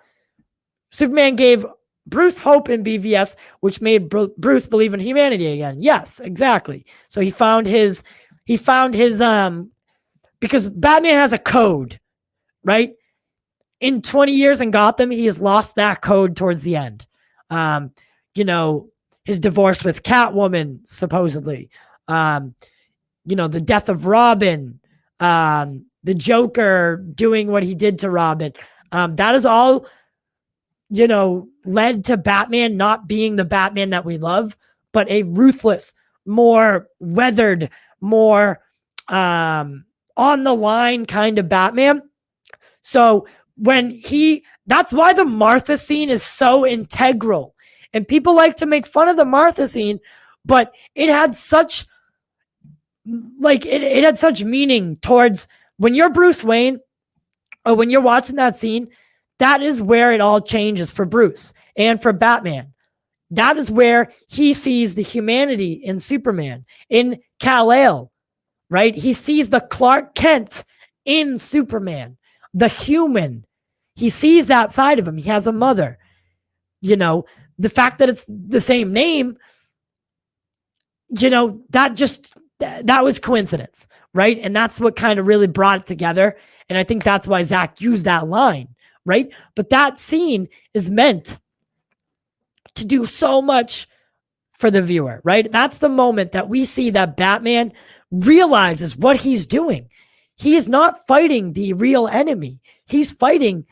Superman gave Bruce hope in BVS, which made Bruce believe in humanity again. Yes, exactly. So he found his, because Batman has a code, right? In 20 years in Gotham, he has lost that code towards the end. His divorce with Catwoman, supposedly. The death of Robin. The Joker doing what he did to Robin. That is all, led to Batman not being the Batman that we love, but a ruthless, more weathered, more on the line kind of Batman. So that's why the Martha scene is so integral. And people like to make fun of the Martha scene, but it had such it had such meaning towards when you're Bruce Wayne or when you're watching that scene. That is where it all changes for Bruce and for Batman. That is where he sees the humanity in Superman, in Kal-El, right? He sees the Clark Kent in Superman, the human. He sees that side of him. He has a mother. The fact that it's the same name, that was coincidence, right? And that's what kind of really brought it together. And I think that's why Zack used that line, right? But that scene is meant to do so much for the viewer, right? That's the moment that we see that Batman realizes what he's doing. He is not fighting the real enemy. He's fighting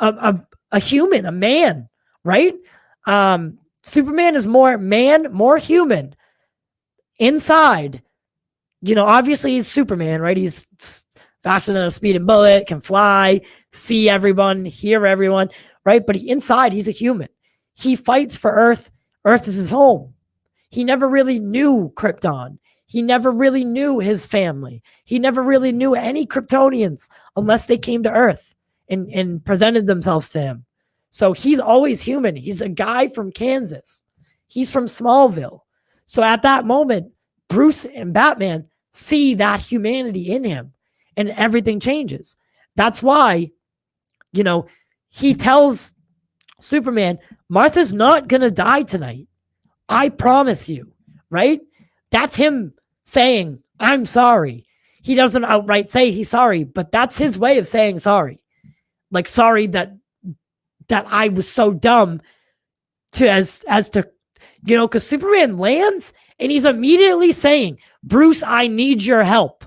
a human, a man, right? Superman is more man, more human inside. Obviously he's Superman, right? He's faster than a speeding bullet, can fly, see everyone, hear everyone, right? But inside he's a human. He fights for Earth Earth is his home. He never really knew Krypton. He never really knew his family. He never really knew any Kryptonians unless they came to Earth and presented themselves to him. So he's always human. He's a guy from Kansas. He's from Smallville. So at that moment, Bruce and Batman see that humanity in him and everything changes. That's why, he tells Superman, Martha's not going to die tonight. I promise you, right? That's him saying, I'm sorry. He doesn't outright say he's sorry, but that's his way of saying sorry. Like, sorry that I was so dumb as to, because Superman lands and he's immediately saying, Bruce, I need your help.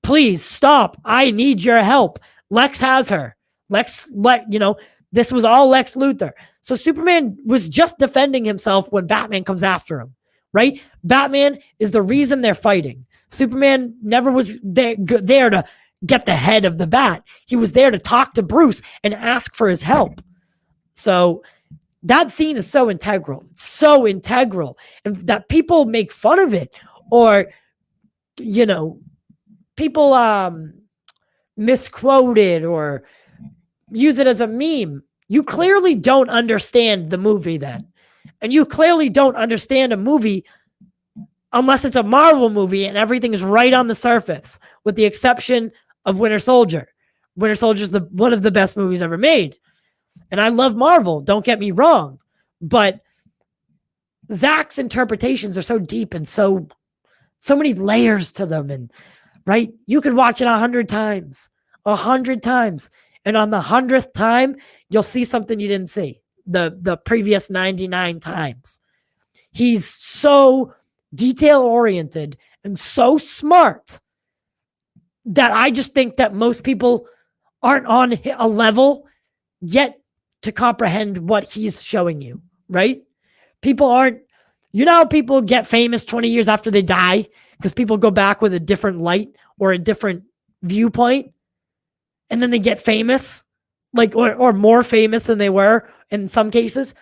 Please stop. I need your help. Lex has her. This was all Lex Luthor. So Superman was just defending himself when Batman comes after him, right? Batman is the reason they're fighting. Superman never was there to get the head of the bat. He was there to talk to Bruce and ask for his help. So that scene is so integral. It's so integral. And that people make fun of it or, people misquote it or use it as a meme. You clearly don't understand the movie then. And you clearly don't understand a movie unless it's a Marvel movie and everything is right on the surface, with the exception of Winter Soldier. Winter Soldier is one of the best movies ever made. And I love Marvel, don't get me wrong. But Zack's interpretations are so deep and so many layers to them. And right, you could watch it 100 times. And on the 100th time, you'll see something you didn't see the previous 99 times. He's so detail-oriented and so smart that I just think that most people aren't on a level yet to comprehend what he's showing you, right? People aren't, how people get famous 20 years after they die because people go back with a different light or a different viewpoint, and then they get famous, or more famous than they were in some cases.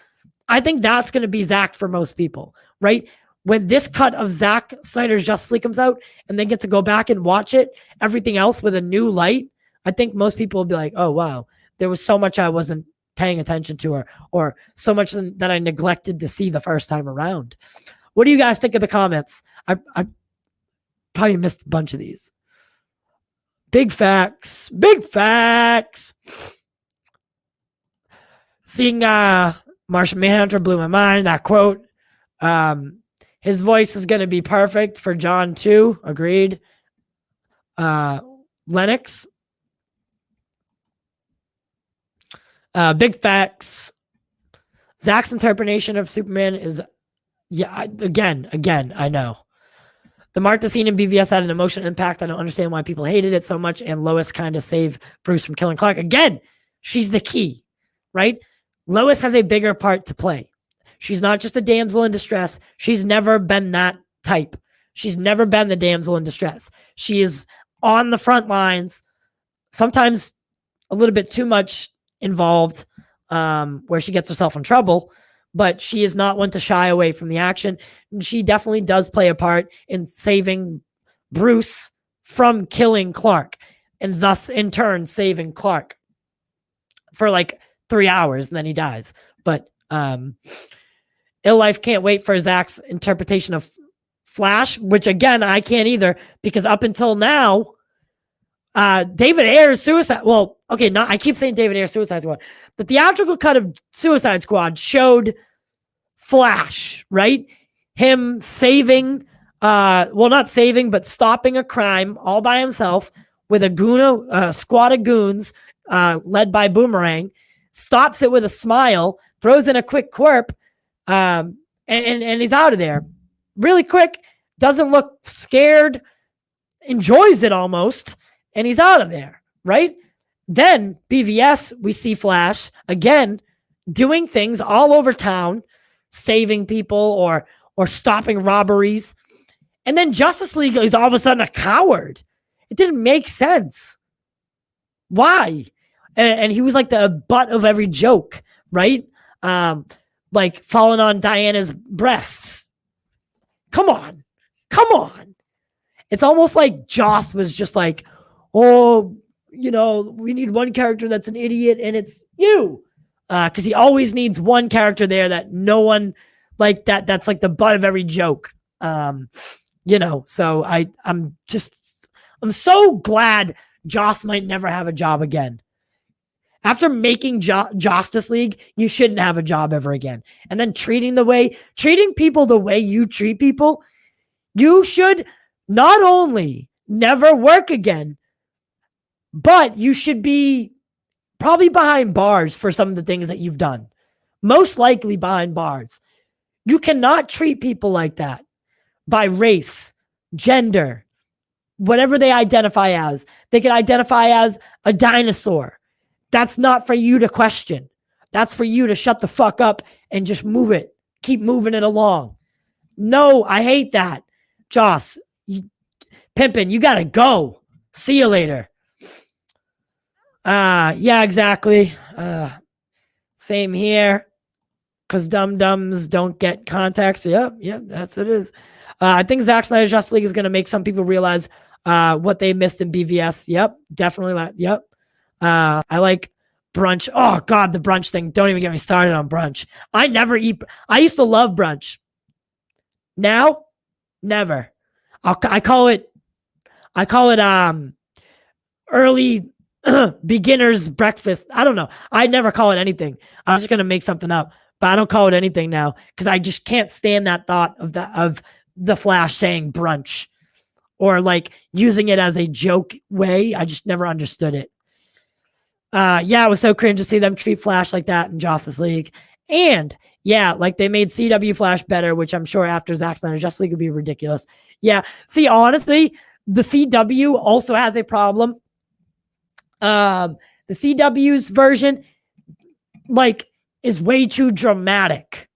I think that's going to be Zack for most people, right? When this cut of Zack Snyder's Justice League comes out and they get to go back and watch it, everything else with a new light, I think most people will be like, oh, wow, there was so much I wasn't paying attention to or so much that I neglected to see the first time around. What do you guys think of the comments? I probably missed a bunch of these. Big facts. Seeing Martian Manhunter blew my mind. That quote. His voice is going to be perfect for John too. Agreed. Lennox. Big facts. Zack's interpretation of Superman is, again, I know. The Martha scene in BVS had an emotional impact. I don't understand why people hated it so much. And Lois kind of saved Bruce from killing Clark. Again, she's the key, right? Lois has a bigger part to play. She's not just a damsel in distress. She's never been that type. She's never been the damsel in distress. She is on the front lines, sometimes a little bit too much involved, where she gets herself in trouble, but she is not one to shy away from the action. And she definitely does play a part in saving Bruce from killing Clark, and thus in turn saving Clark for 3 hours, and then he dies. But Ill Life can't wait for Zack's interpretation of Flash, which again, I can't either, because up until now, David Ayer's Suicide. Well, okay, I keep saying David Ayer's Suicide Squad. The theatrical cut of Suicide Squad showed Flash, right? Him saving, not saving, but stopping a crime all by himself with a squad of goons, led by Boomerang, stops it with a smile, throws in a quick quirp, and he's out of there really quick. Doesn't look scared, enjoys it almost. And he's out of there, right? Then BVS, we see Flash again doing things all over town, saving people or stopping robberies. And then Justice League is all of a sudden a coward. It didn't make sense. Why? And he was like the butt of every joke, right? like falling on Diana's breasts. Come on. Come on. It's almost like Joss was just like, oh, you know, we need one character that's an idiot, and it's you. Because he always needs one character there that no one like that's like the butt of every joke. You know, so I'm so glad Joss might never have a job again. After making Justice League, you shouldn't have a job ever again. And then treating people the way you treat people, you should not only never work again, but you should be probably behind bars for some of the things that you've done. Most likely behind bars. You cannot treat people like that by race, gender, whatever they identify as. They can identify as a dinosaur. That's not for you to question. That's for you to shut the fuck up and just move it. Keep moving it along. No, I hate that. Joss, Pimpin', you gotta go. See you later. Yeah, exactly. Same here. Because dum-dums don't get contacts. Yep, that's what it is. I think Zack Snyder's Justice League is going to make some people realize what they missed in BVS. Yep, definitely. Yep. I like brunch. Oh, God, the brunch thing. Don't even get me started on brunch. I never eat. I used to love brunch. Now, never. I call it early beginner's breakfast. I don't know. I never call it anything. I'm just going to make something up. But I don't call it anything now because I just can't stand that thought of the Flash saying brunch or like using it as a joke way. I just never understood it. Yeah, it was so cringe to see them treat Flash like that in Justice League. And yeah, like they made CW Flash better, which I'm sure after Zack Snyder's Justice League would be ridiculous. Yeah. See, honestly, the CW also has a problem. The CW's version, like, is way too dramatic.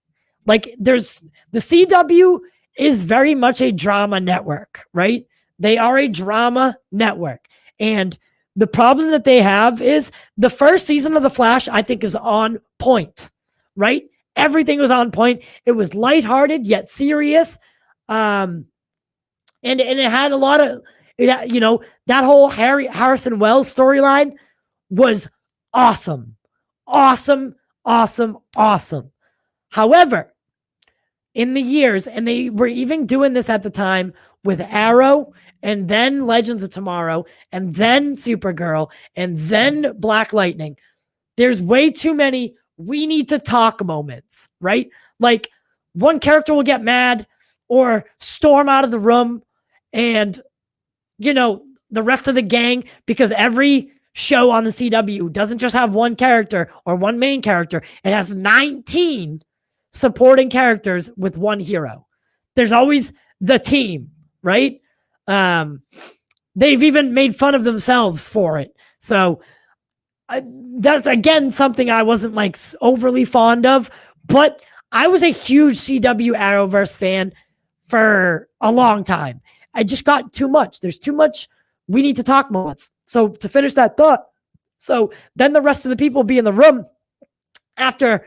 Like the CW is very much a drama network, right? They are a drama network. And the problem that they have is the first season of The Flash, I think, is on point, right? Everything was on point. It was lighthearted yet serious. And it had a lot of, you know, that whole Harrison Wells storyline was awesome. Awesome. However, in the years, and they were even doing this at the time with Arrow and then Legends of Tomorrow and then Supergirl and then Black Lightning, there's way too many we need to talk moments, right? Like one character will get mad or storm out of the room and, you know, the rest of the gang, because every show on the CW doesn't just have one character or one main character. It has 19 supporting characters with one hero. There's always the team, right? They've even made fun of themselves for it. So that's, again, something I wasn't like overly fond of, but I was a huge CW Arrowverse fan for a long time. I just got too much. There's too much we need to talk moments. So to finish that thought, so then the rest of the people be in the room after,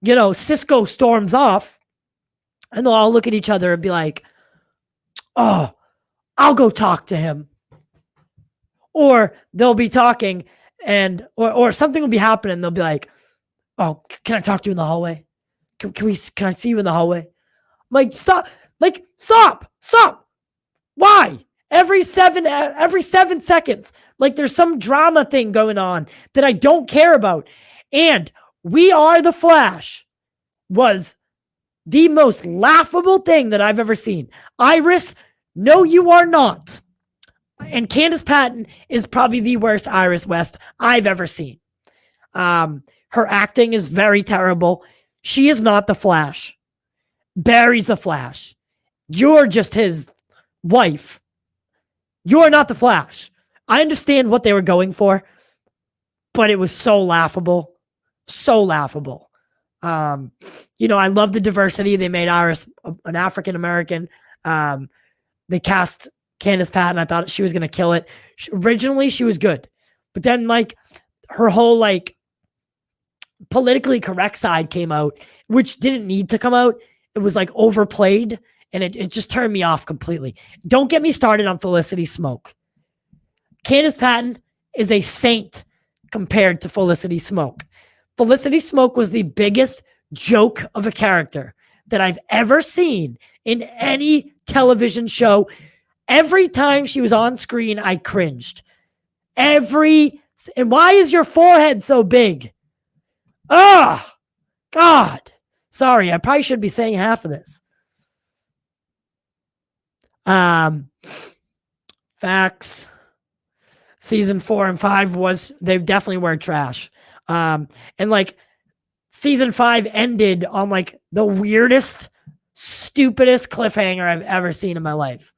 you know, Cisco storms off, and they'll all look at each other and be like, oh, I'll go talk to him. Or they'll be talking and, or something will be happening. They'll be like, oh, can I talk to you in the hallway? Can I see you in the hallway? I'm like, stop. Why? Every 7 seconds, like there's some drama thing going on that I don't care about. And We Are the Flash was the most laughable thing that I've ever seen. Iris, no, you are not. And Candace Patton is probably the worst Iris West I've ever seen. Her acting is very terrible. She is not the Flash. Barry's the Flash. You're just his wife. You're not the Flash. I understand what they were going for, but it was so laughable. So laughable. You know, I love the diversity. They made Iris an African-American. They cast Candace Patton. I thought she was going to kill it. Originally, she was good. But then, like, her whole, like, politically correct side came out, which didn't need to come out. It was like overplayed, and it just turned me off completely. Don't get me started on Felicity Smoke. Candace Patton is a saint compared to Felicity Smoke. Felicity Smoke was the biggest joke of a character that I've ever seen in any television show. Every time she was on screen, I cringed. And why is your forehead so big? Oh, God. Sorry, I probably should be saying half of this. Facts. Season 4 and 5 they definitely were trash. And like season 5 ended on like the weirdest, stupidest cliffhanger I've ever seen in my life.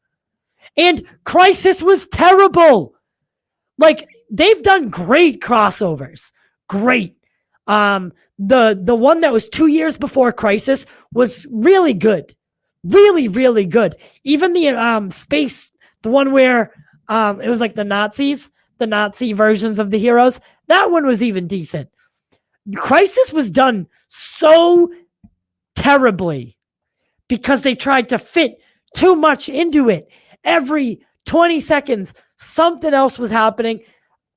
And Crisis was terrible. Like, they've done great crossovers. Great. The one that was 2 years before Crisis was really good. Really, really good. Even the space, the one where it was like the Nazi versions of the heroes, that one was even decent. Crisis was done so terribly because they tried to fit too much into it. Every 20 seconds, something else was happening.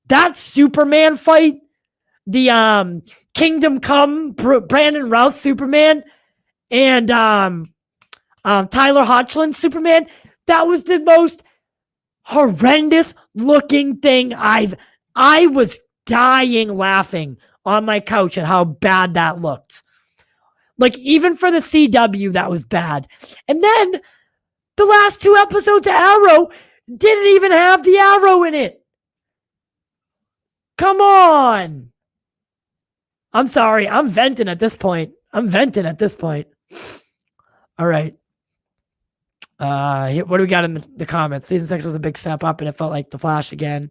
That Superman fight, the Kingdom Come, Brandon Routh Superman, and Tyler Hoechlin Superman, that was the most horrendous looking thing I was dying laughing on my couch at how bad that looked. Like, even for the CW, that was bad. And then the last 2 episodes of Arrow didn't even have the Arrow in it. Come on. I'm sorry. I'm venting at this point. All right. What do we got in the comments? Season 6 was a big step up, and it felt like The Flash again.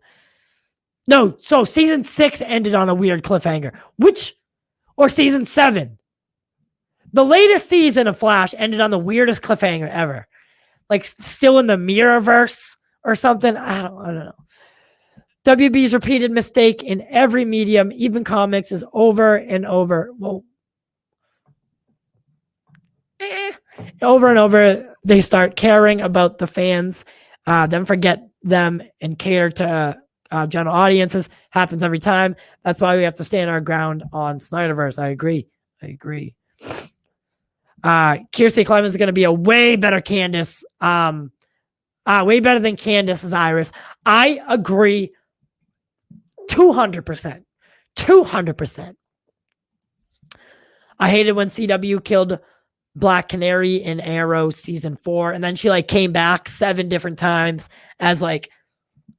No, so season 6 ended on a weird cliffhanger. Or season 7. The latest season of Flash ended on the weirdest cliffhanger ever. Like, still in the Mirrorverse or something. I don't know. WB's repeated mistake in every medium, even comics, is over and over. Well, over and over, they start caring about the fans, then forget them and cater to general audiences. Happens every time. That's why we have to stand our ground on Snyderverse. I agree. Kiersey Clemens is going to be a way better Candace. Way better than Candace's Iris. I agree 200%. 200%. I hated when CW killed Black Canary in Arrow season 4, and then she like came back 7 different times as like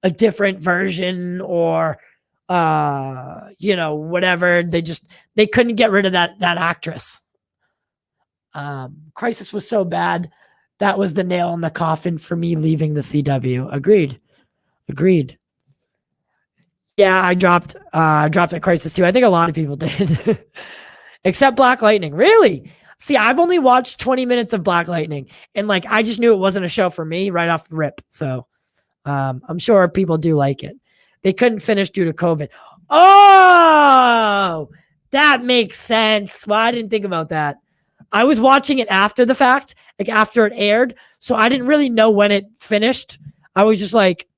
a different version or whatever. They couldn't get rid of that actress. Crisis was so bad. That was the nail in the coffin for me leaving the CW. Agreed. Yeah, I dropped at Crisis too. I think a lot of people did. Except Black Lightning. Really? See, I've only watched 20 minutes of Black Lightning, and like I just knew it wasn't a show for me right off the rip. So I'm sure people do like it. They couldn't finish due to COVID. Oh, that makes sense. Well, I didn't think about that. I was watching it after the fact, like after it aired, so I didn't really know when it finished. I was just like,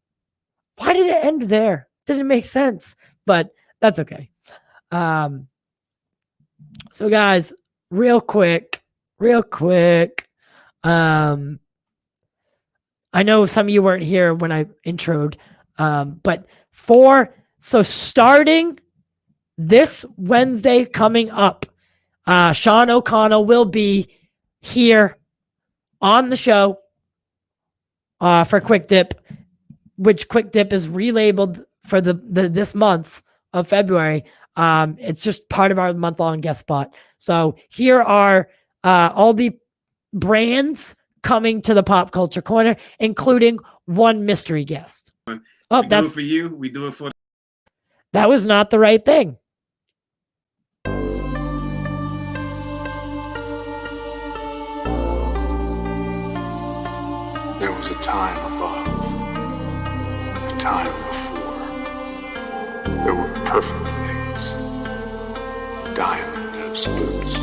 why did it end there? Didn't make sense, but that's okay. So guys, real quick. I know some of you weren't here when I introed, but starting this Wednesday coming up, Sean O'Connell will be here on the show for Quick Dip, which Quick Dip is relabeled for this month of February. It's just part of our month-long guest spot. So here are all the brands coming to the Pop Culture Corner, including one mystery guest. Oh, we do it for you. We do it for. That was not the right thing. There was a time above, a time before. There were perfect things, diamond absolutes.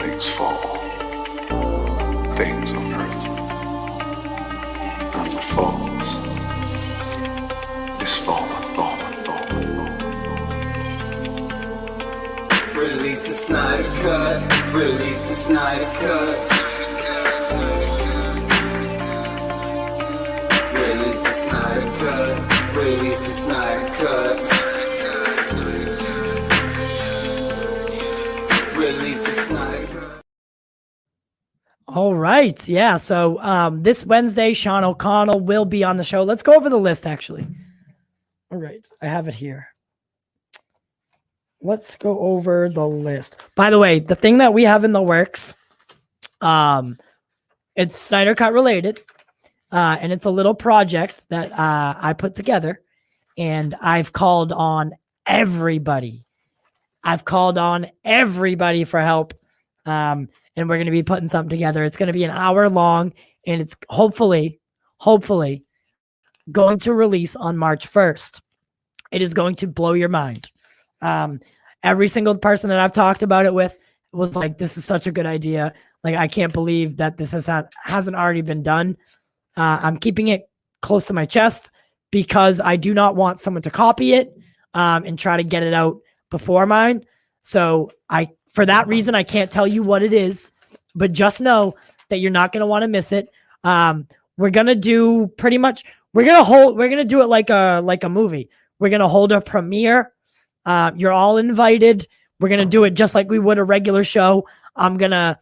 things fall. Things on earth. And what falls is fallen. Release the Snyder Cut. Release the Snyder Cut. Release the Snyder Cut. Release the Snyder Cut. Release the Snyder Cut. All right. Yeah. So this Wednesday, Sean O'Connell will be on the show. Let's go over the list, actually. All right. I have it here. Let's go over the list. By the way, the thing that we have in the works, it's Snyder Cut related, and it's a little project that I put together, and I've called on everybody. I've called on everybody for help, and we're going to be putting something together. It's going to be an hour long, and it's hopefully going to release on March 1st. It is going to blow your mind. Every single person that I've talked about it with was like, this is such a good idea. Like, I can't believe that this hasn't already been done. I'm keeping it close to my chest because I do not want someone to copy it and try to get it out before mine. So for that reason, I can't tell you what it is, but just know that you're not going to want to miss it. We're going to do pretty much, we're going to do it like a movie. We're going to hold a premiere. You're all invited. We're going to do it just like we would a regular show. I'm going to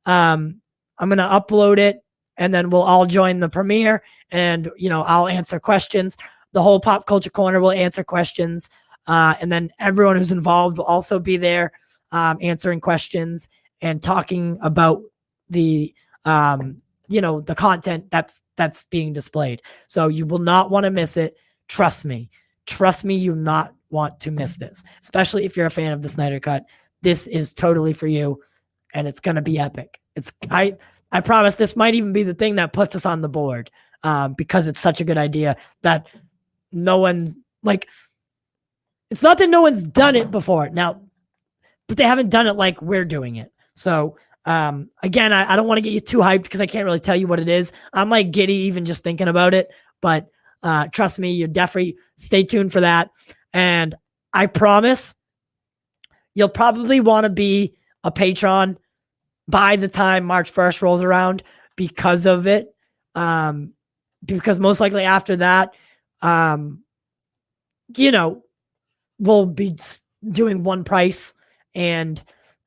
upload it, and then we'll all join the premiere, and, I'll answer questions. The whole Pop Culture Corner will answer questions. And then everyone who's involved will also be there, answering questions and talking about the content that's being displayed. So you will not want to miss it. Trust me, you will not want to miss this, especially if you're a fan of the Snyder Cut. This is totally for you, and it's going to be epic. I promise this might even be the thing that puts us on the board, because it's such a good idea that no one's like, it's not that no one's done it before now, but they haven't done it like we're doing it. So again, I don't want to get you too hyped because I can't really tell you what it is. I'm like giddy even just thinking about it, but trust me, you're definitely stay tuned for that. And I promise you'll probably want to be a patron by the time March 1st rolls around because of it. Because most likely after that, we'll be doing one price, and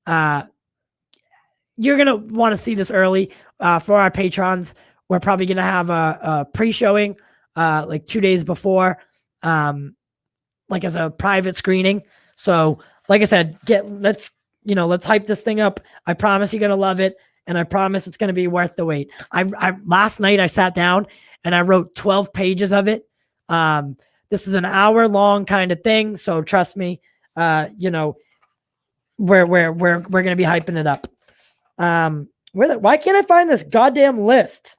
you're going to want to see this early. For our patrons, we're probably going to have a pre-showing like 2 days before, like as a private screening. So like I said, let's hype this thing up. I promise you're going to love it. And I promise it's going to be worth the wait. Last night I sat down and I wrote 12 pages of it. This is an hour long kind of thing. So trust me, we're going to be hyping it up. Why can't I find this goddamn list?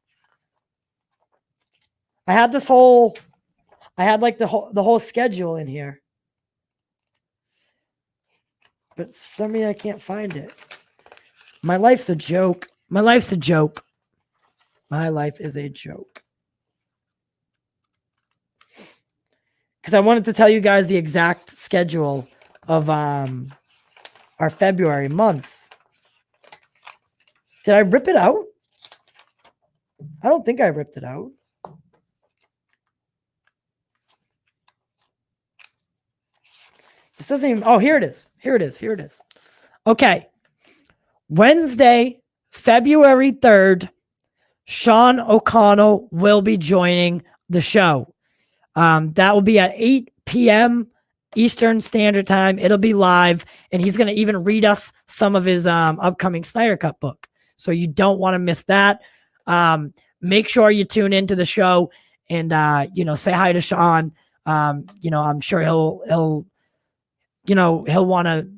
I had the whole schedule in here, but for some reason I can't find it. My life's a joke. My life is a joke. Because I wanted to tell you guys the exact schedule of our February month. Did I rip it out? I don't think I ripped it out. This doesn't even, oh, here it is. Okay. Wednesday, February 3rd, Sean O'Connell will be joining the show. That will be at 8 p.m. Eastern Standard Time. It'll be live, and he's going to even read us some of his upcoming Snyder Cup book. So you don't want to miss that. Make sure you tune into the show and, say hi to Sean. I'm sure he'll want to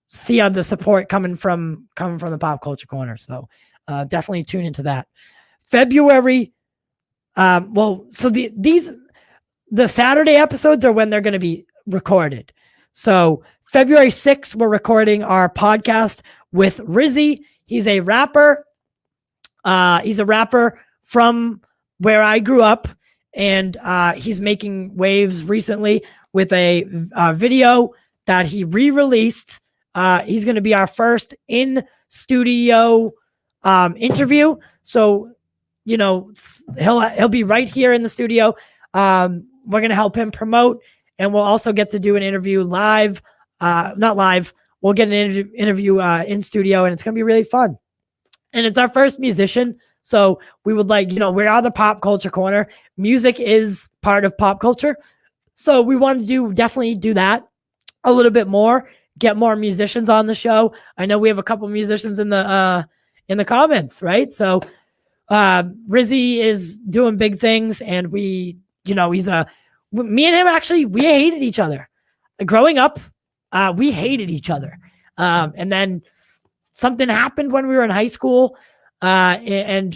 see the support coming from the Pop Culture Corner. So definitely tune into that. February. The Saturday episodes are when they're going to be recorded. So February 6th, we're recording our podcast with Rizzy. He's a rapper. He's a rapper from where I grew up, and he's making waves recently with a video that he re-released. He's going to be our first in-studio interview. So, you know, he'll be right here in the studio. We're going to help him promote, and we'll also get to do an interview live. Not live. We'll get an interview in studio, and it's going to be really fun. And it's our first musician. So we would like, you know, we are the pop culture corner. Music is part of pop culture. So we want to definitely do that a little bit more, get more musicians on the show. I know we have a couple musicians in the comments, right? So Rizzy is doing big things, and we, you know, me and him actually, we hated each other. Growing up, we hated each other. And then something happened when we were in high school, and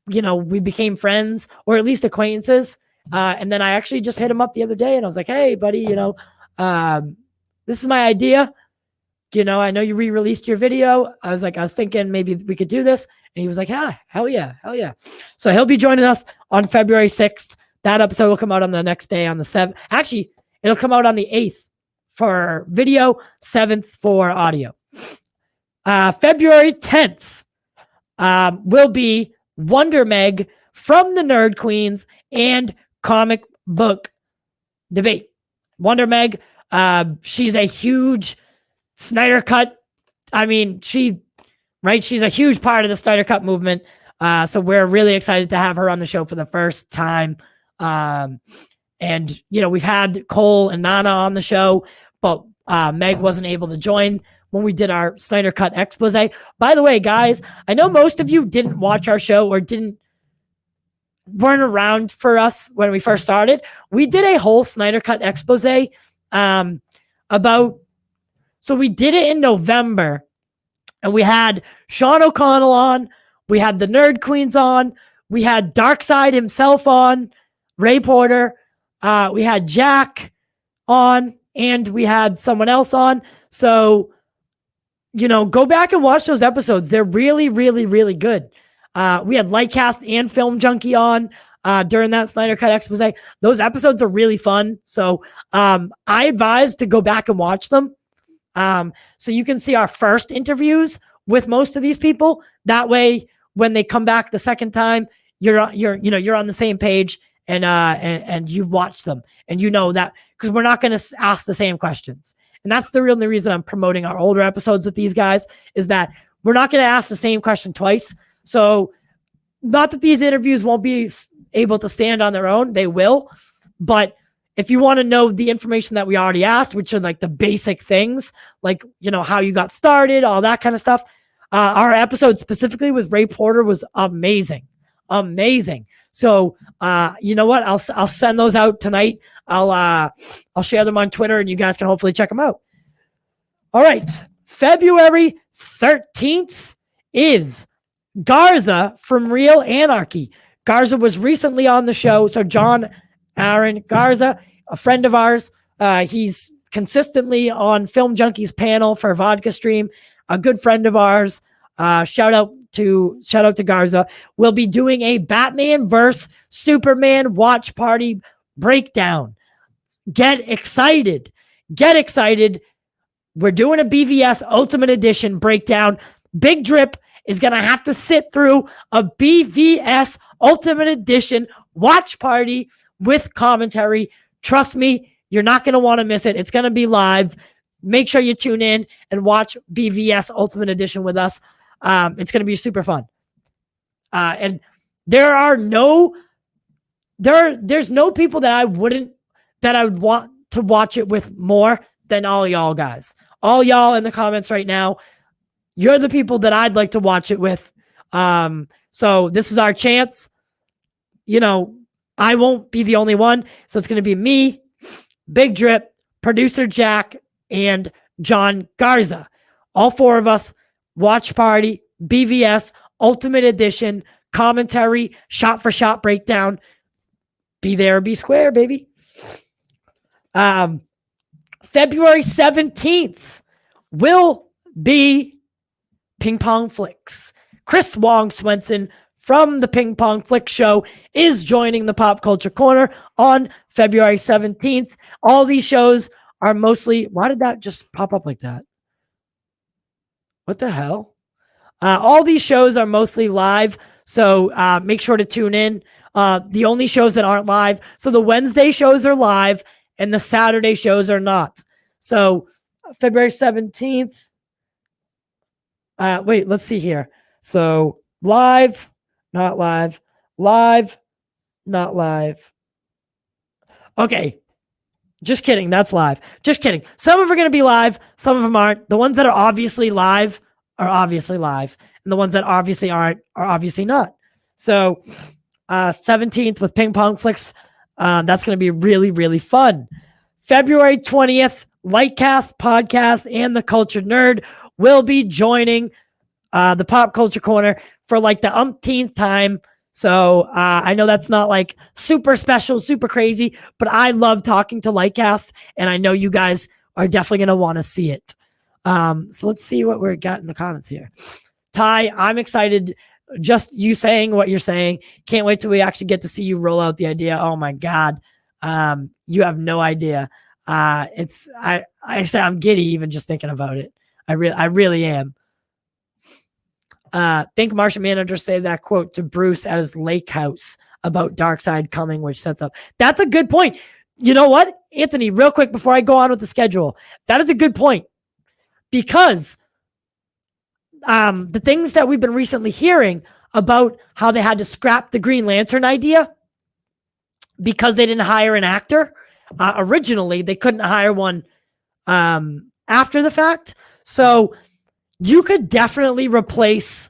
you know, we became friends, or at least acquaintances. And then I actually just hit him up the other day, and I was like, "Hey, buddy, you know, this is my idea. You know, I know you re-released your video. I was thinking maybe we could do this." And he was like, "Yeah, hell yeah." So he'll be joining us on February 6th. That episode will come out on the next day, on the 7th. Actually, it'll come out on the 8th for video, 7th for audio. February 10th will be Wonder Meg from the Nerd Queens and comic book debate. Wonder Meg, she's a huge Snyder Cut. I mean, she's a huge part of the Snyder Cut movement. So we're really excited to have her on the show for the first time. And, you know, we've had Cole and Nana on the show, but Meg wasn't able to join when we did our Snyder Cut expose. By the way, guys, I know most of you didn't watch our show or weren't around for us when we first started. We did a whole Snyder Cut expose so we did it in November, and we had Sean O'Connell on, we had the Nerd Queens on, we had Darkseid himself on, Ray Porter, we had Jack on, and we had someone else on. So, you know, go back and watch those episodes. They're really, really, really good. We had Lightcast and Film Junkie on during that Snyder Cut expose. Those episodes are really fun. So I advise to go back and watch them. So you can see our first interviews with most of these people. That way, when they come back the second time, you're on the same page, and you've watched them, and you know that, because we're not going to ask the same questions. And that's the only reason I'm promoting our older episodes with these guys, is that we're not going to ask the same question twice. So not that these interviews won't be able to stand on their own, they will. But if you want to know the information that we already asked, which are like the basic things, like, you know, how you got started, all that kind of stuff, our episode specifically with Ray Porter was amazing. So, you know what? I'll send those out tonight. I'll share them on Twitter, and you guys can hopefully check them out. All right. February 13th is Garza from Real Anarchy. Garza was recently on the show. So John Aaron Garza, a friend of ours, he's consistently on Film Junkie's panel for Vodka Stream, a good friend of ours. Shout out to Garza. We'll be doing a Batman vs Superman watch party breakdown. Get excited. We're doing a BVS Ultimate Edition breakdown. Big Drip is going to have to sit through a BVS Ultimate Edition watch party with commentary. Trust me, you're not going to want to miss it. It's going to be live. Make sure you tune in and watch BVS Ultimate Edition with us. It's going to be super fun. And there's no people that I would want to watch it with more than all y'all guys. All y'all in the comments right now, you're the people that I'd like to watch it with. So this is our chance. You know, I won't be the only one. So it's going to be me, Big Drip, producer Jack, and John Garza. All four of us, watch party, BVS, Ultimate Edition, commentary, shot for shot breakdown. Be there or be square, baby. February 17th will be Ping Pong Flicks. Chris Wong Swenson from the Ping Pong Flick Show is joining the Pop Culture Corner on February 17th. All these shows are mostly, why did that just pop up like that? What the hell? All these shows are mostly live, so make sure to tune in. The only shows that aren't live, so the Wednesday shows are live and the Saturday shows are not. So February 17th. Wait, let's see here. So live, not live, live, not live. Okay. Just kidding. That's live. Just kidding. Some of them are going to be live. Some of them aren't. The ones that are obviously live are obviously live. And the ones that obviously aren't are obviously not. So 17th with Ping Pong Flicks. That's going to be really, really fun. February 20th, Lightcast Podcast and the Cultured Nerd will be joining the Pop Culture Corner for like the umpteenth time. So I know that's not like super special, super crazy, but I love talking to Lightcast, and I know you guys are definitely going to want to see it. So let's see what we got in the comments here. Ty, I'm excited. Just you saying what you're saying. Can't wait till we actually get to see you roll out the idea. Oh my God. You have no idea. I say I'm giddy even just thinking about it. I really am. Think Martian Manhunter say that quote to Bruce at his lake house about Darkseid coming, which sets up. That's a good point. You know what, Anthony, real quick before I go on with the schedule, that is a good point, because the things that we've been recently hearing about how they had to scrap the Green Lantern idea because they didn't hire an actor. Originally, they couldn't hire one after the fact. So you could definitely replace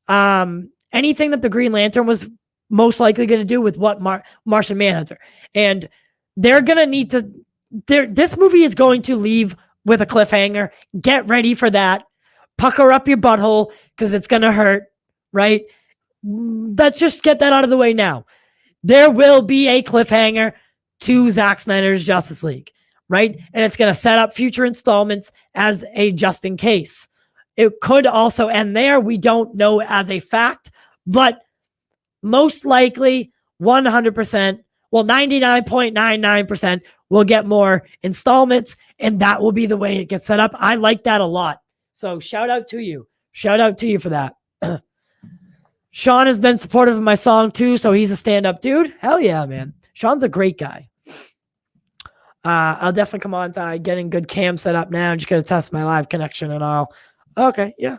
anything that the Green Lantern was most likely going to do with what Martian Manhunter. And they're going to need to, this movie is going to leave with a cliffhanger. Get ready for that. Pucker up your butthole because it's going to hurt, right? Let's just get that out of the way now. There will be a cliffhanger to Zack Snyder's Justice League, right? And it's going to set up future installments as a just in case. It could also end there. We don't know as a fact, but most likely 100%, well, 99.99% will get more installments, and that will be the way it gets set up. I like that a lot. So shout out to you. Shout out to you for that. Sean has been supportive of my song too, so he's a stand-up dude. Hell yeah, man. Sean's a great guy. I'll definitely come on to getting good cam set up now. I'm just going to test my live connection and all. Okay, yeah.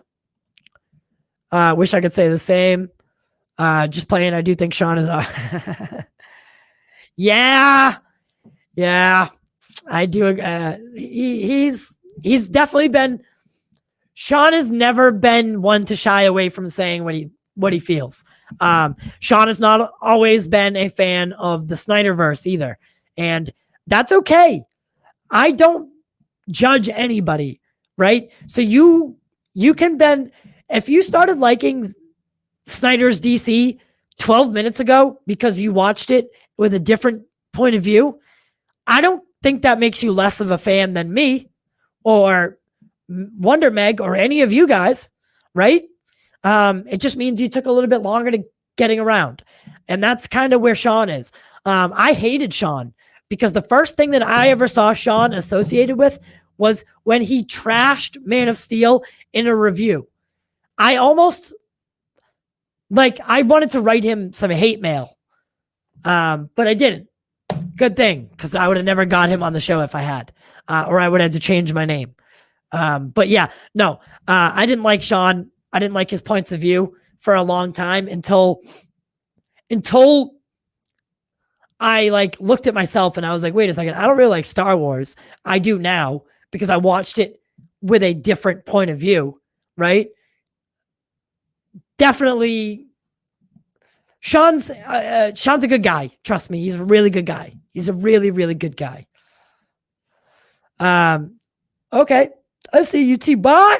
Wish I could say the same. Just playing. I do think Sean is. Yeah. I do. He's definitely been. Sean has never been one to shy away from saying what he feels. Sean has not always been a fan of the Snyderverse either, and that's okay. I don't judge anybody, right? So you can then, if you started liking Snyder's DC 12 minutes ago because you watched it with a different point of view, I don't think that makes you less of a fan than me or Wonder Meg or any of you guys, right? It just means you took a little bit longer to getting around. And that's kind of where Sean is. I hated Sean because the first thing that I ever saw Sean associated with was when he trashed Man of Steel in a review. I almost, I wanted to write him some hate mail, but I didn't. Good thing, because I would have never got him on the show if I had, or I would have had to change my name. But yeah, no, I didn't like Sean. I didn't like his points of view for a long time until I looked at myself and I was like, wait a second, I don't really like Star Wars. I do now because I watched it with a different point of view, right? Definitely Sean's a good guy. Trust me. He's a really good guy. He's a really, really good guy. Okay. I see you, T.Y.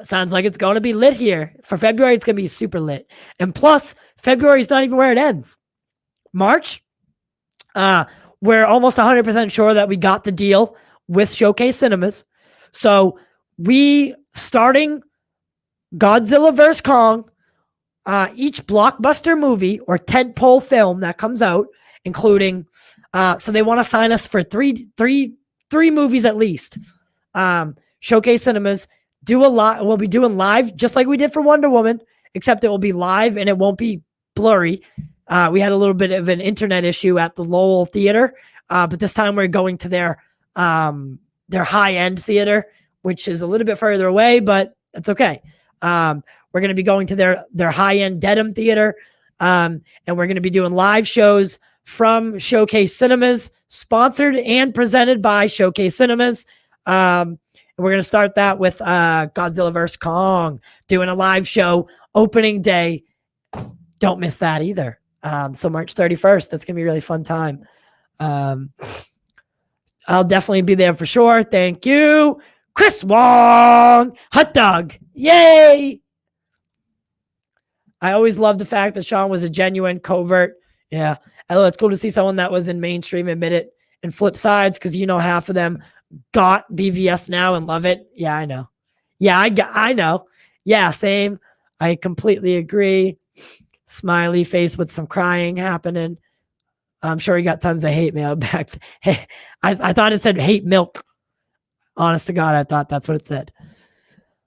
Sounds like it's going to be lit here. For February, it's going to be super lit. And plus, February is not even where it ends. March, we're almost 100% sure that we got the deal with Showcase Cinemas. So we starting Godzilla vs. Kong, each blockbuster movie or tentpole film that comes out, including, so they want to sign us for three movies at least. Showcase Cinemas, do a lot. We'll be doing live just like we did for Wonder Woman, except it will be live and it won't be blurry. We had a little bit of an internet issue at the Lowell Theater, but this time we're going to their high-end theater, which is a little bit further away, but it's okay. We're going to be going to their high-end Dedham Theater, and we're going to be doing live shows from Showcase Cinemas, sponsored and presented by Showcase Cinemas. And we're going to start that with Godzilla vs. Kong, doing a live show opening day. Don't miss that either. So March 31st, that's going to be a really fun time. I'll definitely be there for sure. Thank you. Chris Wong, hot dog. Yay. I always loved the fact that Sean was a genuine covert. Yeah. Although it's cool to see someone that was in mainstream admit it and flip sides, because half of them got BVS now and love it. Yeah, I know. Yeah, I know. Yeah, same. I completely agree. Smiley face with some crying happening. I'm sure he got tons of hate mail back. Hey, I thought it said hate milk. Honest to God, I thought that's what it said.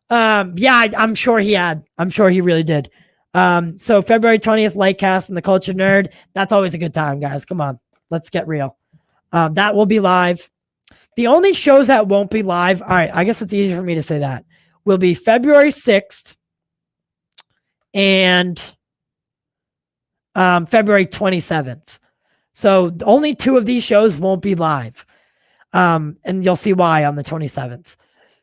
Yeah, I'm sure he had. I'm sure he really did. So February 20th, Lightcast and the Culture Nerd. That's always a good time, guys. Come on, let's get real. That will be live. The only shows that won't be live, all right, I guess it's easy for me to say that, will be February 6th and February 27th. So only 2 of these shows won't be live. And you'll see why on the 27th.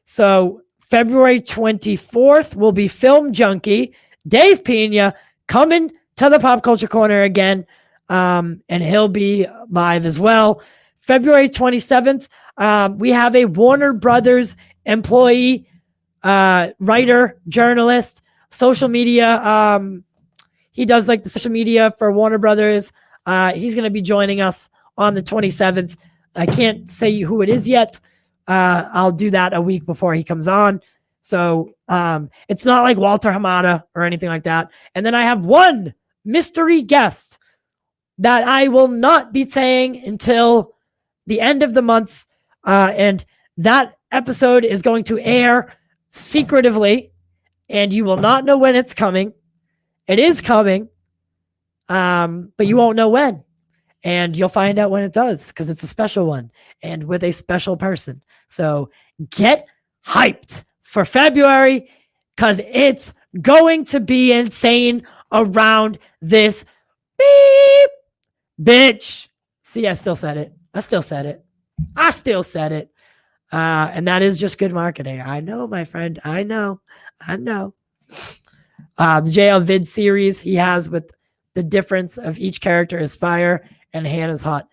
So February 24th will be Film Junkie, Dave Pena, coming to the Pop Culture Corner again. And he'll be live as well. February 27th, we have a Warner Brothers employee, writer, journalist, social media. He does like the social media for Warner Brothers. He's going to be joining us on the 27th. I can't say who it is yet. I'll do that a week before he comes on. So it's not like Walter Hamada or anything like that. And then I have one mystery guest that I will not be saying until the end of the month. And that episode is going to air secretively, and you will not know when it's coming. It is coming, but you won't know when. And you'll find out when it does, because it's a special one and with a special person. So get hyped for February, because it's going to be insane around this beep bitch. See, I still said it. And that is just good marketing. I know, my friend. I know. The JL vid series he has with the difference of each character is fire and Hannah's hot.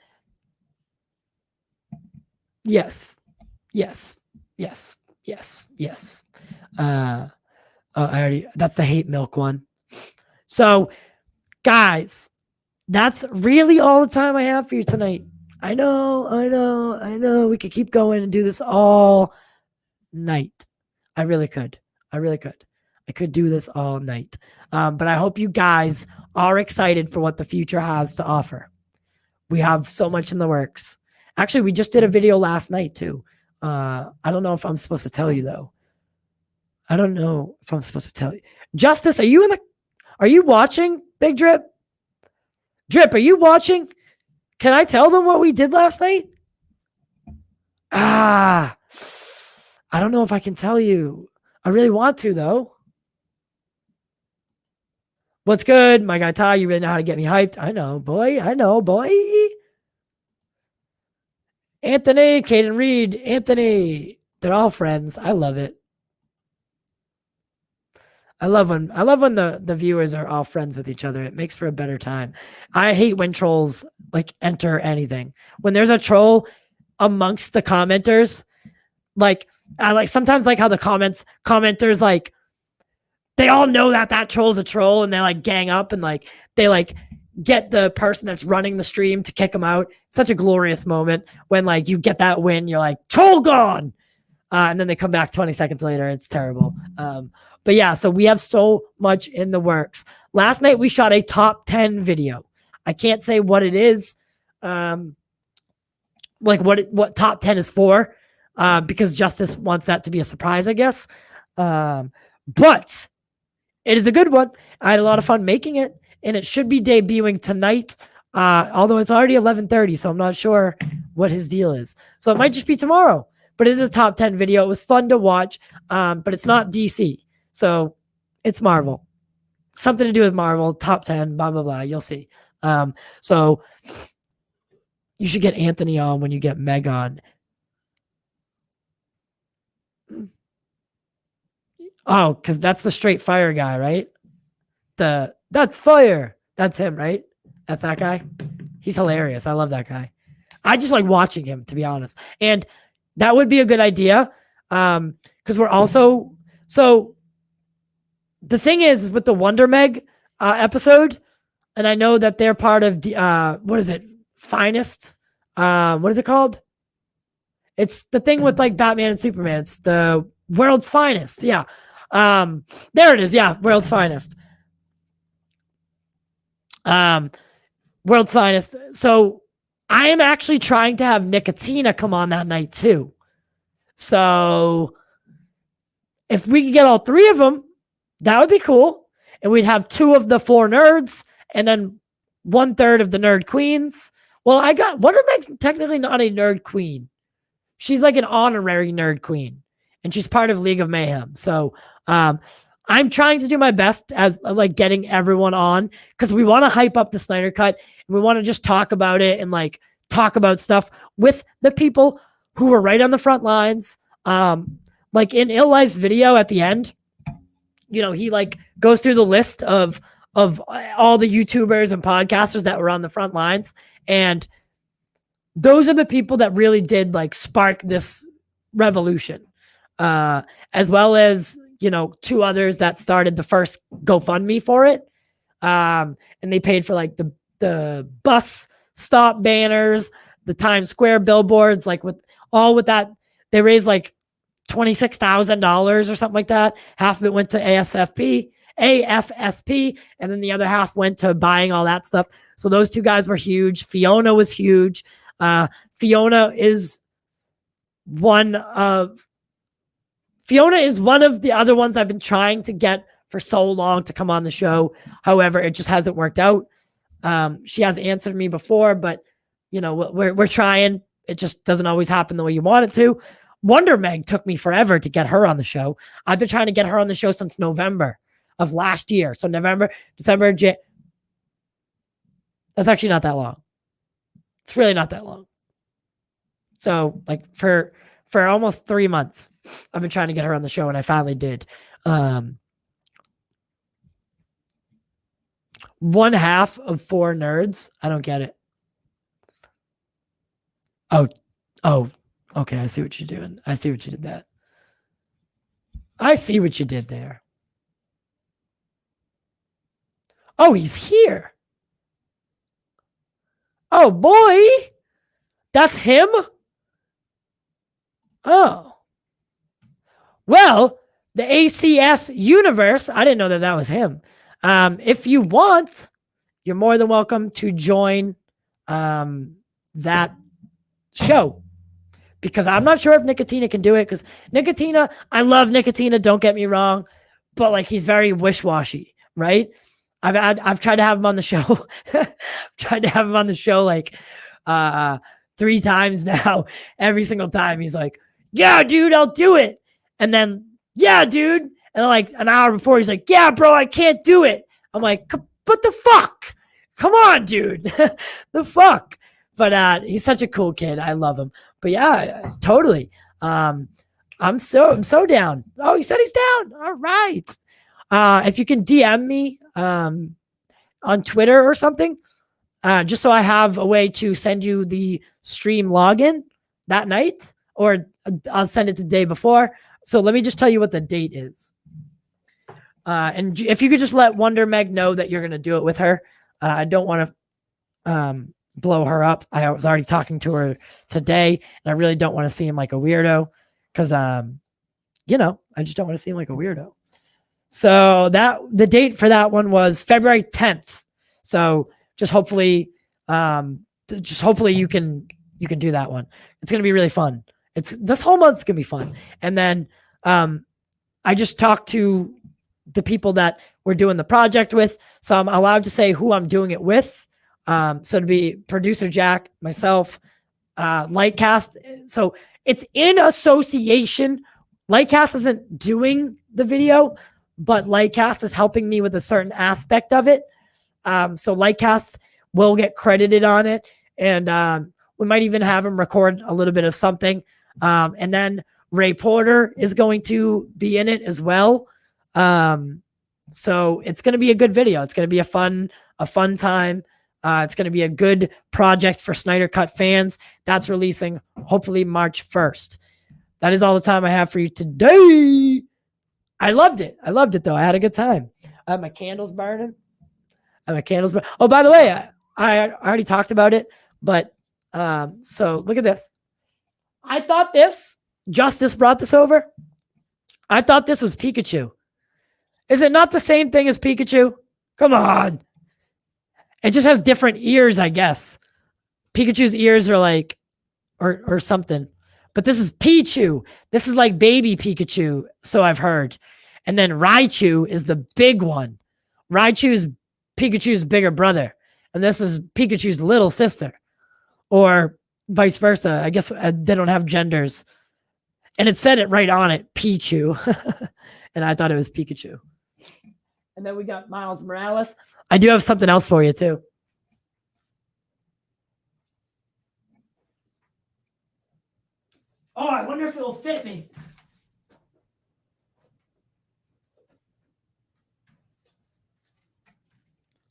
Yes. That's the hate milk one. So guys, that's really all the time I have for you tonight. I know. We could keep going and do this all night. I really could. I could do this all night. But I hope you guys are excited for what the future has to offer. We have so much in the works. Actually, we just did a video last night too. I don't know if I'm supposed to tell you though. Justice, are you watching, Big Drip? Drip, are you watching? Can I tell them what we did last night? I don't know if I can tell you. I really want to though. What's good? My guy Ty, you really know how to get me hyped. I know, boy. Anthony, Caden Reed, Anthony. They're all friends. I love it. I love when the viewers are all friends with each other. It makes for a better time. I hate when trolls like enter anything. When there's a troll amongst the commenters, like I like sometimes like how the commenters like they all know that troll's a troll and they like gang up and like they like get the person that's running the stream to kick them out. Such a glorious moment when like you get that win. You're like, troll gone. And then they come back 20 seconds later. It's terrible. But yeah, so we have so much in the works. Last night we shot a top 10 video. I can't say what it is. Like what top 10 is for, because Justice wants that to be a surprise, I guess. But it is a good one. I had a lot of fun making it, and it should be debuting tonight. Although it's already 11:30, so I'm not sure what his deal is. So it might just be tomorrow. But it is a top 10 video. It was fun to watch, but it's not DC. So it's Marvel. Something to do with Marvel, top 10, blah, blah, blah. You'll see. So you should get Anthony on when you get Meg on. Oh, because that's the straight fire guy, right? That's fire. That's him, right? That's that guy. He's hilarious. I love that guy. I just like watching him, to be honest. And that would be a good idea. Because we're also, so the thing is with the Wonder Meg episode, and I know that they're part of what is it? Finest. What is it called? It's the thing with like Batman and Superman. It's the World's Finest. Yeah. There it is. Yeah. World's Finest. World's Finest. So I am actually trying to have Nicotina come on that night too. So if we could get all three of them, that would be cool. And we'd have 2 of the 4 nerds and then 1/3 of the nerd queens. Well, Wonder Meg's technically not a nerd queen. She's like an honorary nerd queen, and she's part of League of Mayhem. So I'm trying to do my best as like getting everyone on, because we want to hype up the Snyder Cut, and we want to just talk about it and like talk about stuff with the people who were right on the front lines. Like in Ill Life's video at the end, you know, he like goes through the list of all the YouTubers and podcasters that were on the front lines. And those are the people that really did like spark this revolution, as well as, you know, 2 others that started the first GoFundMe for it. And they paid for like the bus stop banners, the Times Square billboards, like with that, they raised like $26,000 or something like that. Half of it went to AFSP, and then the other half went to buying all that stuff. So those 2 guys were huge. Fiona was huge. Fiona is one of the other ones I've been trying to get for so long to come on the show. However, it just hasn't worked out. She has answered me before, but you know, we're trying. It just doesn't always happen the way you want it to. Wonder Meg took me forever to get her on the show. I've been trying to get her on the show since November of last year. So November, December, that's actually not that long. It's really not that long. So like for almost 3 months, I've been trying to get her on the show, and I finally did. 1/2 of 4 nerds. I don't get it. Oh, okay. I see what you're doing. I see what you did that. I see what you did there. Oh, he's here. Oh, boy. That's him? Oh. Well, the ACS universe, I didn't know that was him. If you want, you're more than welcome to join that show, because I'm not sure if Nicotina can do it, because Nicotina, I love Nicotina, don't get me wrong, but like he's very wish-washy, right? I've tried to have him on the show. Tried to have him on the show like 3 times now. Every single time he's like, yeah, dude, I'll do it. And then, yeah, dude. And then like an hour before he's like, yeah, bro, I can't do it. I'm like, what the fuck? Come on, dude. The fuck. But he's such a cool kid. I love him. But yeah, totally. I'm so down. Oh, he said he's down. All right. If you can DM me on Twitter or something, just so I have a way to send you the stream login that night, or I'll send it the day before. So let me just tell you what the date is. And if you could just let Wonder Meg know that you're going to do it with her, I don't want to blow her up. I was already talking to her today, and I really don't want to seem like a weirdo because, you know, I just don't want to seem like a weirdo. So the date for that one was February 10th. So just hopefully you can do that one. It's going to be really fun. This whole month's going to be fun. And then I just talked to the people that we're doing the project with. So I'm allowed to say who I'm doing it with. So to be producer Jack, myself, Lightcast. So it's in association. Lightcast isn't doing the video, but Lightcast is helping me with a certain aspect of it. So Lightcast will get credited on it. And we might even have him record a little bit of something. And then Ray Porter is going to be in it as well. So it's going to be a good video. It's going to be a fun time. It's going to be a good project for Snyder Cut fans. That's releasing hopefully March 1st. That is all the time I have for you today. I loved it. Though. I had a good time. I have my candles burning. Oh, by the way, I already talked about it, but so look at this. I thought Justice brought this over. I thought this was Pikachu. Is it not the same thing as Pikachu? Come on. It just has different ears, I guess. Pikachu's ears are like, or something. But this is Pichu. This is like baby Pikachu, so I've heard. And then Raichu is the big one. Raichu's Pikachu's bigger brother. And this is Pikachu's little sister. Or vice versa. I guess they don't have genders. And it said it right on it, Pichu. And I thought it was Pikachu. And then we got Miles Morales. I do have something else for you, too. Oh, I wonder if it'll fit me.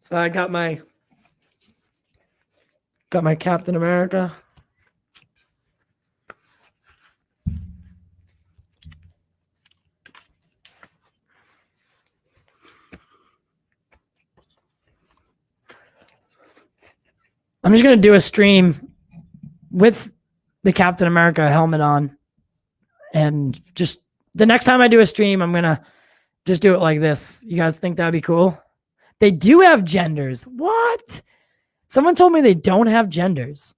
So I got my Captain America. I'm just going to do a stream with the Captain America helmet on. And just the next time I do a stream, I'm going to just do it like this. You guys think that'd be cool? They do have genders. What? Someone told me they don't have genders.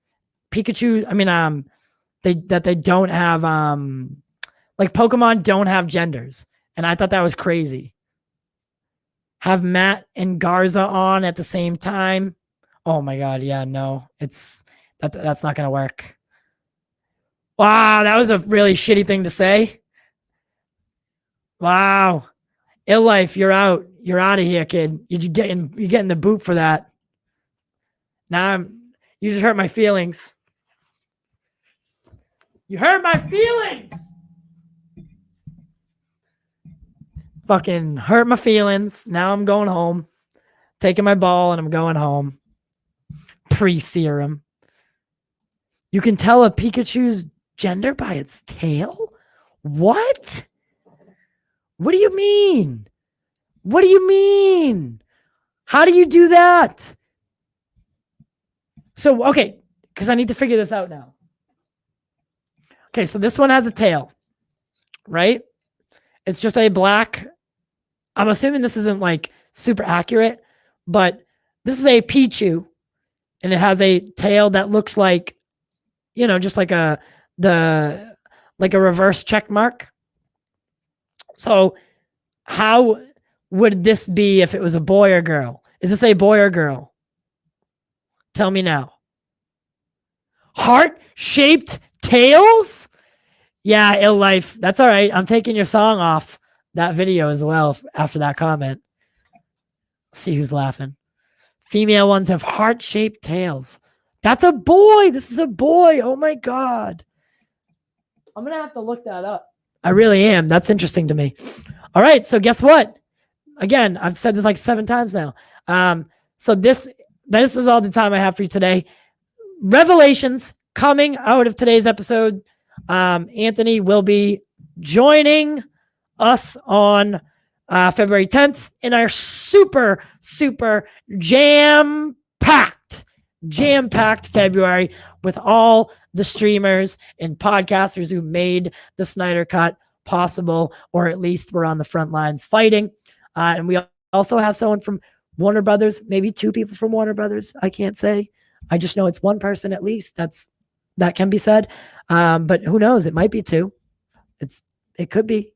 Pikachu, they don't have, like Pokemon don't have genders. And I thought that was crazy. Have Matt and Garza on at the same time. Oh my God. Yeah, no, that's not going to work. Wow. That was a really shitty thing to say. Wow. Ill Life, you're out. You're out of here, kid. You're getting the boot for that. Now you just hurt my feelings. You hurt my feelings. Fucking hurt my feelings. Now I'm going home. Taking my ball and I'm going home. Pre-serum. You can tell a Pikachu's gender by its tail? What? What do you mean? What do you mean? How do you do that? So, okay, because I need to figure this out now. Okay, so this one has a tail, right? It's just a black. I'm assuming this isn't like super accurate, but this is a Pichu, and it has a tail that looks like, just like a reverse check mark. So how would this be if it was a boy or girl? Is this a boy or girl? Tell me now. Heart-shaped tails? Yeah, Ill Life. That's all right. I'm taking your song off that video as well after that comment. Let's see who's laughing. Female ones have heart-shaped tails. That's a boy. This is a boy. Oh my God. I'm going to have to look that up. I really am. That's interesting to me. All right. So guess what? Again, I've said this like 7 times now. So this is all the time I have for you today. Revelations coming out of today's episode. Anthony will be joining us on February 10th in our super jam-packed February with all the streamers and podcasters who made the Snyder Cut possible, or at least were on the front lines fighting. And we also have someone from Warner Brothers, maybe 2 people from Warner Brothers. I can't say. I just know it's 1 person at least. That can be said. But who knows? It might be 2. It could be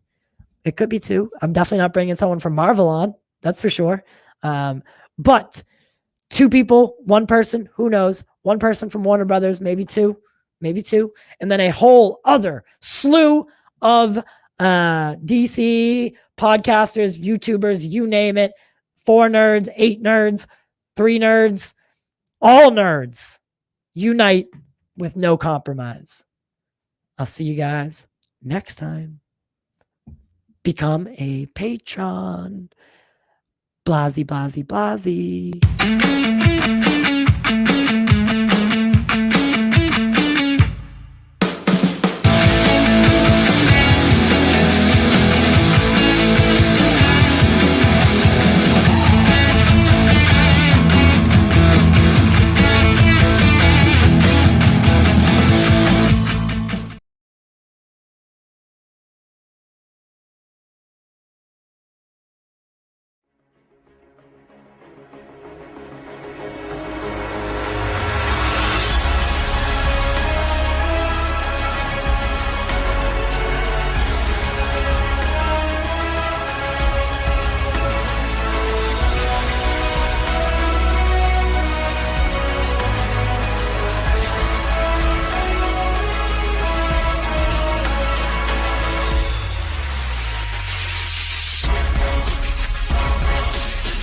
2. I'm definitely not bringing someone from Marvel on. That's for sure. But 2 people, 1 person, who knows? 1 person from Warner Brothers, maybe 2. And then a whole other slew of DC podcasters, YouTubers, you name it. 4 nerds, 8 nerds, 3 nerds, all nerds unite with no compromise. I'll see you guys next time. Become a patron. Blasey.